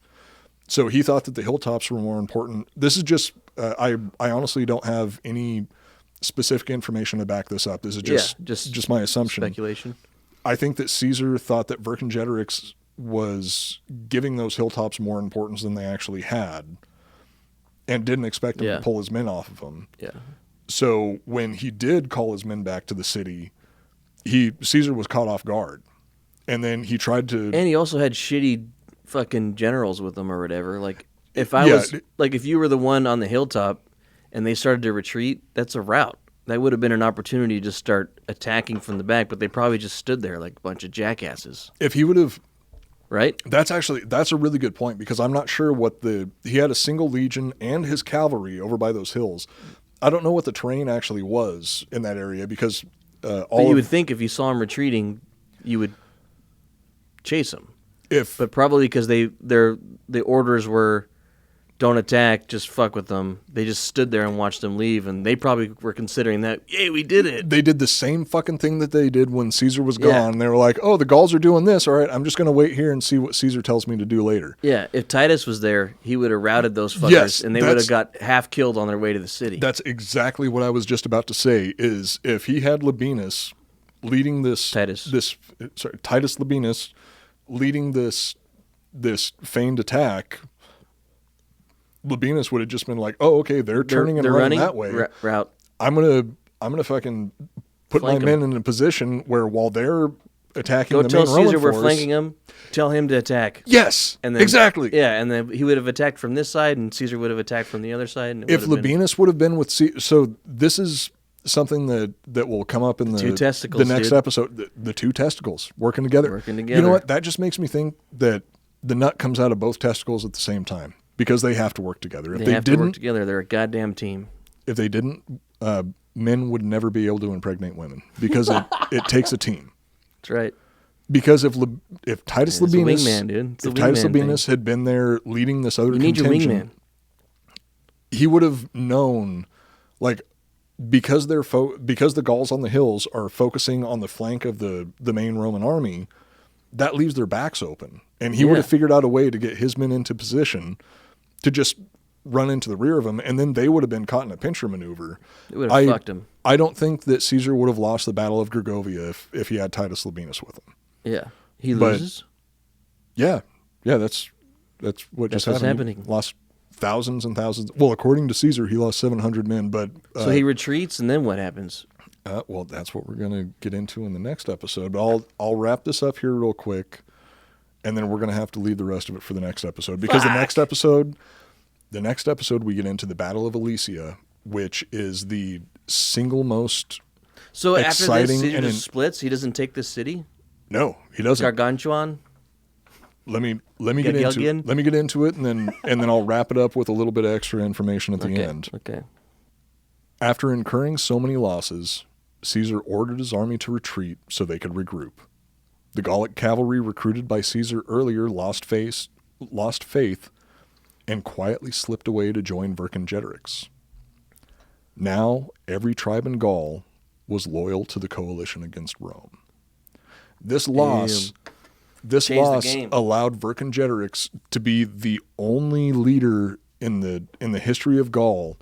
So he thought that the hilltops were more important. This is just, I honestly don't have any specific information to back this up. This is just my assumption. Speculation. I think that Caesar thought that Vercingetorix was giving those hilltops more importance than they actually had, and didn't expect him to pull his men off of them. Yeah. So when he did call his men back to the city, Caesar was caught off guard, and then he tried to. And he also had shitty fucking generals with him or whatever. Like if if you were the one on the hilltop and they started to retreat, that's a rout. That would have been an opportunity to start attacking from the back, but they probably just stood there like a bunch of jackasses. If he would have. Right? That's a really good point, because I'm not sure he had a single legion and his cavalry over by those hills. I don't know what the terrain actually was in that area, because you would think if you saw him retreating, you would chase him. But probably because the orders were don't attack, just fuck with them. They just stood there and watched them leave, and they probably were considering that, yay, we did it. They did the same fucking thing that they did when Caesar was gone. Yeah. They were like, oh, the Gauls are doing this. All right, I'm just going to wait here and see what Caesar tells me to do later. Yeah, if Titus was there, he would have routed those fuckers, and they would have got half killed on their way to the city. That's exactly what I was just about to say, is if he had Labienus leading Titus Labienus leading this feigned attack, Labienus would have just been like, "Oh, okay, they're turning and running that way. Route. I'm gonna fucking put my men in a position where while they're attacking the main Roman force, tell Caesar we're flanking him. Tell him to attack. Yes, and then, exactly. Yeah, and then he would have attacked from this side, and Caesar would have attacked from the other side. And if Labienus would have been with Caesar, so this is something that will come up in the next episode. The 2 testicles working together. You know what? That just makes me think that the nut comes out of both testicles at the same time. Because they have to work together. If they have to work together. They're a goddamn team. If they didn't, men would never be able to impregnate women, because it takes a team. That's right. Because if Titus Labienus had been there leading this other contingent, he would have known, like, because the Gauls on the hills are focusing on the flank of the main Roman army, that leaves their backs open, and he would have figured out a way to get his men into position. to just run into the rear of him, and then they would have been caught in a pincher maneuver. It would have fucked him. I don't think that Caesar would have lost the Battle of Gergovia if he had Titus Labienus with him. Yeah. He loses? Yeah, that's what just happened. He lost thousands and thousands. Well, according to Caesar, he lost 700 men, but... so he retreats, and then what happens? Well, that's what we're going to get into in the next episode. But I'll wrap this up here real quick, and then we're going to have to leave the rest of it for the next episode. Because the next episode we get into the Battle of Alesia, which is the single most exciting... after this, Caesar just splits? He doesn't take this city? No, he doesn't. Gargantuan? Let me get into it, and then I'll wrap it up with a little bit of extra information at the end. Okay. After incurring so many losses, Caesar ordered his army to retreat so they could regroup. The Gallic cavalry recruited by Caesar earlier lost faith, and quietly slipped away to join Vercingetorix. Now every tribe in Gaul was loyal to the coalition against Rome. This loss allowed Vercingetorix to be the only leader in the history of Gaul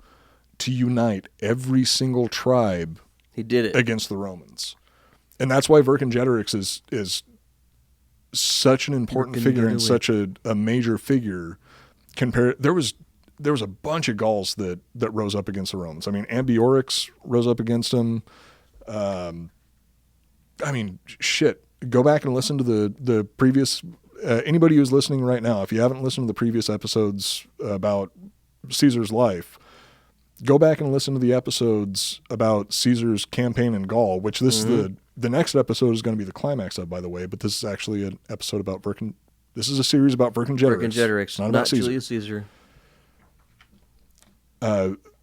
to unite every single tribe. He did it against the Romans, and that's why Vercingetorix is such an important figure and such a major figure. There was a bunch of Gauls that rose up against the Romans. I mean, Ambiorix rose up against him. Shit. Go back and listen to the previous. Anybody who's listening right now, if you haven't listened to the previous episodes about Caesar's life, go back and listen to the episodes about Caesar's campaign in Gaul. Which this is the next episode is going to be the climax of, by the way. But this is actually an episode about This is a series about Vercingetorix, not about Julius Caesar.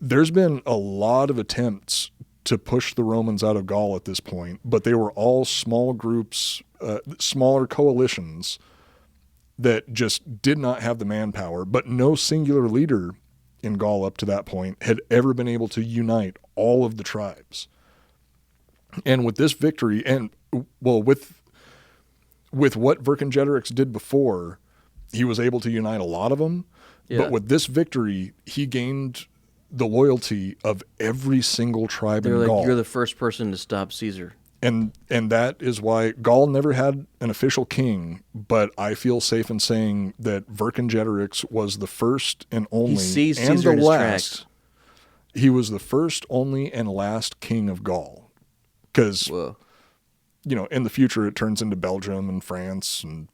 There's been a lot of attempts to push the Romans out of Gaul at this point, but they were all small groups, smaller coalitions that just did not have the manpower, but no singular leader in Gaul up to that point had ever been able to unite all of the tribes. And with this victory, and well, with what Vercingetorix did before, he was able to unite a lot of them, but with this victory, he gained the loyalty of every single tribe in Gaul. You're the first person to stop Caesar. And that is why Gaul never had an official king, but I feel safe in saying that Vercingetorix was the first and only he sees Caesar in his tracks. He was the first, only, and last king of Gaul. Because, in the future it turns into Belgium and France and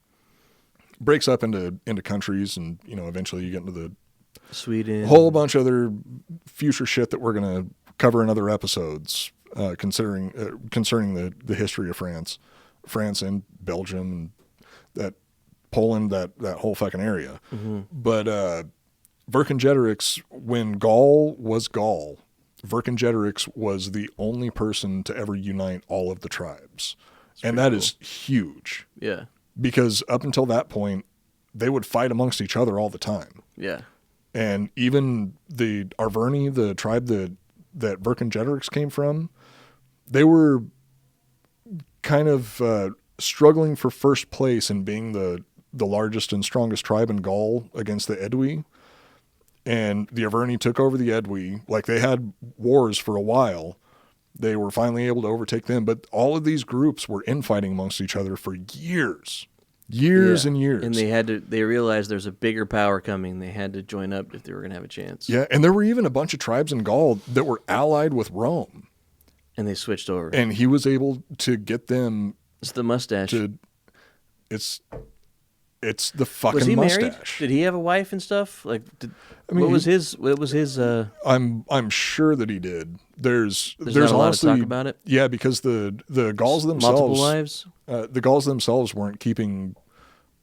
breaks up into countries, and, eventually you get into the Sweden, whole bunch of other future shit that we're going to cover in other episodes, concerning the history of France and Belgium and that Poland, that whole fucking area. Mm-hmm. But Vercingetorix, when Gaul was Gaul, Vercingetorix was the only person to ever unite all of the tribes, and that is huge. Yeah, because up until that point, they would fight amongst each other all the time. Yeah. And even the Arverni, the tribe that Vercingetorix came from, they were kind of struggling for first place in being the largest and strongest tribe in Gaul against the Aedui. And the Arverni took over the Aedui. Like, they had wars for a while. They were finally able to overtake them. But all of these groups were infighting amongst each other for years. And years. And they realized there's a bigger power coming. They had to join up if they were going to have a chance. Yeah, and there were even a bunch of tribes in Gaul that were allied with Rome. And they switched over. And he was able to get them... It's the mustache. It's the fucking was he mustache. Married? Did he have a wife and stuff? What was his? I'm sure that he did. There's not a lot to talk about it. Yeah, because the Gauls themselves, multiple wives. The Gauls themselves weren't keeping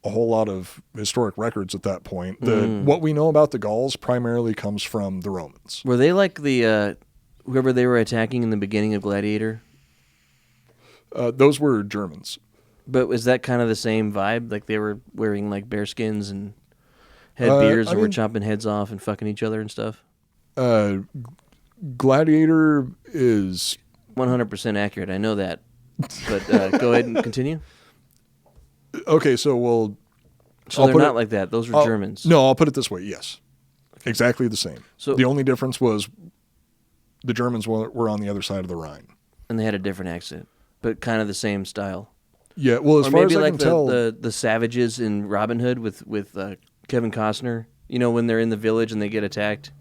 a whole lot of historic records at that point. What we know about the Gauls primarily comes from the Romans. Were they like the whoever they were attacking in the beginning of Gladiator? Those were Germans. But was that kind of the same vibe? Like they were wearing like bear skins and had beards and were chopping heads off and fucking each other and stuff? Gladiator is 100% accurate. I know that. But go ahead and continue. Okay, so they're not like that. Those were Germans. No, I'll put it this way. Yes. Exactly the same. So the only difference was the Germans were on the other side of the Rhine. And they had a different accent, but kind of the same style. Yeah, well, as far as I can tell... the savages in Robin Hood with Kevin Costner, you know, when they're in the village and they get attacked,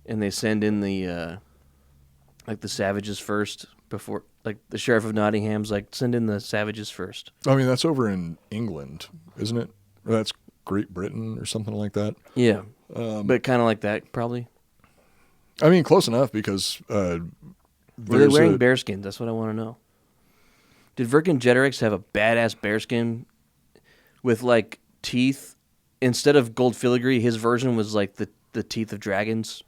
and they send in the savages first before, like, the Sheriff of Nottingham's like, send in the savages first. I mean, that's over in England, isn't it? Or that's Great Britain or something like that. Yeah, but kind of like that, probably. I mean, close enough, because... were they wearing bearskins? That's what I want to know. Did Vercingetorix have a badass bearskin with, like, teeth? Instead of gold filigree, his version was, like, the teeth of dragons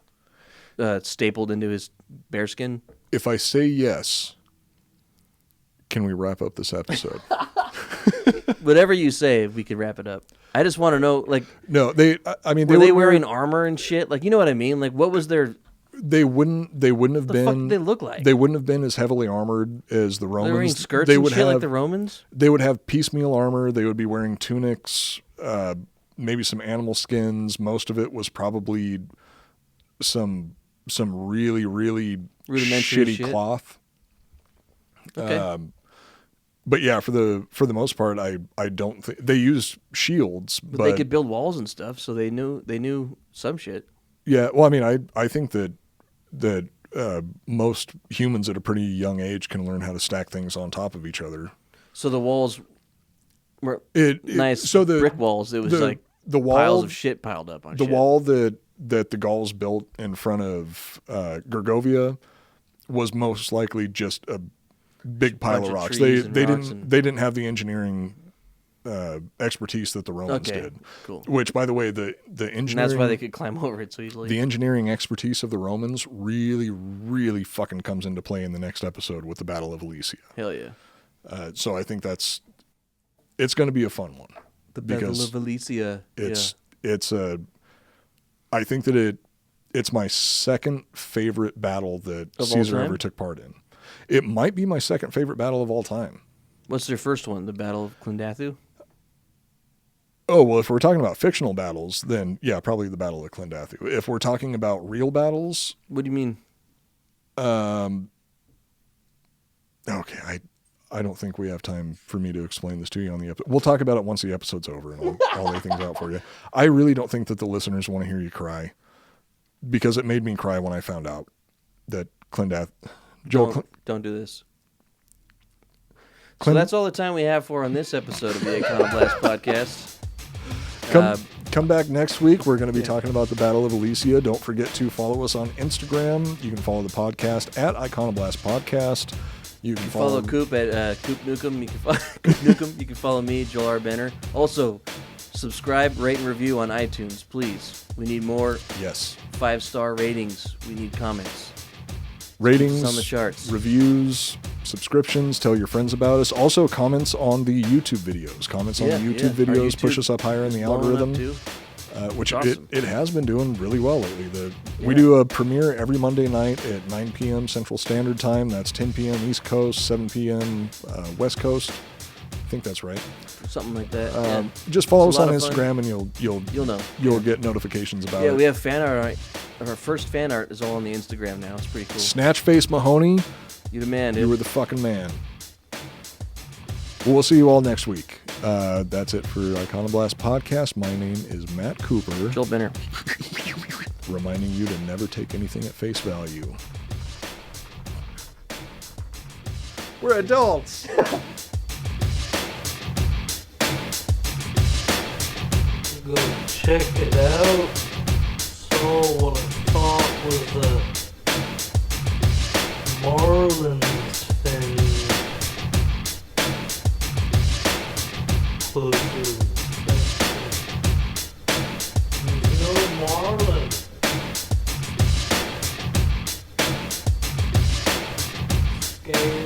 stapled into his bearskin. If I say yes, can we wrap up this episode? Whatever you say, we can wrap it up. I just want to know, like... No, I mean... Were they wearing armor and shit? Like, you know what I mean? Like, what was their... They wouldn't have been... What the fuck did they look like? They wouldn't have been as heavily armored as the Romans. They were wearing skirts and shit like the Romans? They would have piecemeal armor. They would be wearing tunics, maybe some animal skins. Most of it was probably some really, really shitty cloth. Okay. But yeah, for the most part, I don't think... They used shields, but they could build walls and stuff, so they knew some shit. Yeah, well, I mean, I think that most humans at a pretty young age can learn how to stack things on top of each other. So the walls were nice brick walls. It was like the wall, piles of shit piled up on the shit. wall that the Gauls built in front of Gergovia was most likely just a big pile of rocks. They didn't have the engineering expertise that the Romans did. Cool. Which, by the way, the engineering... And that's why they could climb over it so easily. The engineering expertise of the Romans really, really fucking comes into play in the next episode with the Battle of Alesia. Hell yeah. So I think it's going to be a fun one. The Battle of Alesia. I think that it's my second favorite battle that Caesar ever took part in. It might be my second favorite battle of all time. What's their first one? The Battle of Clondathu? Oh, well, if we're talking about fictional battles, then yeah, probably the Battle of Clondathu. If we're talking about real battles... What do you mean? Okay, I don't think we have time for me to explain this to you on the episode. We'll talk about it once the episode's over, and I'll lay things out for you. I really don't think that the listeners want to hear you cry, because it made me cry when I found out that Clondathu... Don't do this. So that's all the time we have for on this episode of the Iconoblast podcast. Come back next week. We're going to be talking about the Battle of Alesia. Don't forget to follow us on Instagram. You can follow the podcast at Iconoblast Podcast. You can follow Coop at Coop Nukem. You can follow Coop Nukem. You can follow me, Joel R. Benner. Also, subscribe, rate, and review on iTunes, please. We need more 5-star ratings. We need comments. Ratings, on the charts. Reviews, subscriptions, tell your friends about us. Also, comments on the YouTube videos. Comments on the YouTube videos push us up higher in the algorithm, which awesome. it has been doing really well lately. We do a premiere every Monday night at 9 p.m. Central Standard Time. That's 10 p.m. East Coast, 7 p.m. West Coast. I think that's right. Something like that. Just follow us on Instagram, and you'll know. You'll get notifications about it. Yeah, we have fan art. Our first fan art is all on the Instagram now. It's pretty cool. Snatchface Mahoney. You the man, dude. You were the fucking man. Well, we'll see you all next week. That's it for Iconoblast Podcast. My name is Matt Cooper. Joel Benner. Reminding you to never take anything at face value. We're adults. Go check it out. So what I thought was Marlin's fin. No Marlin. Scary.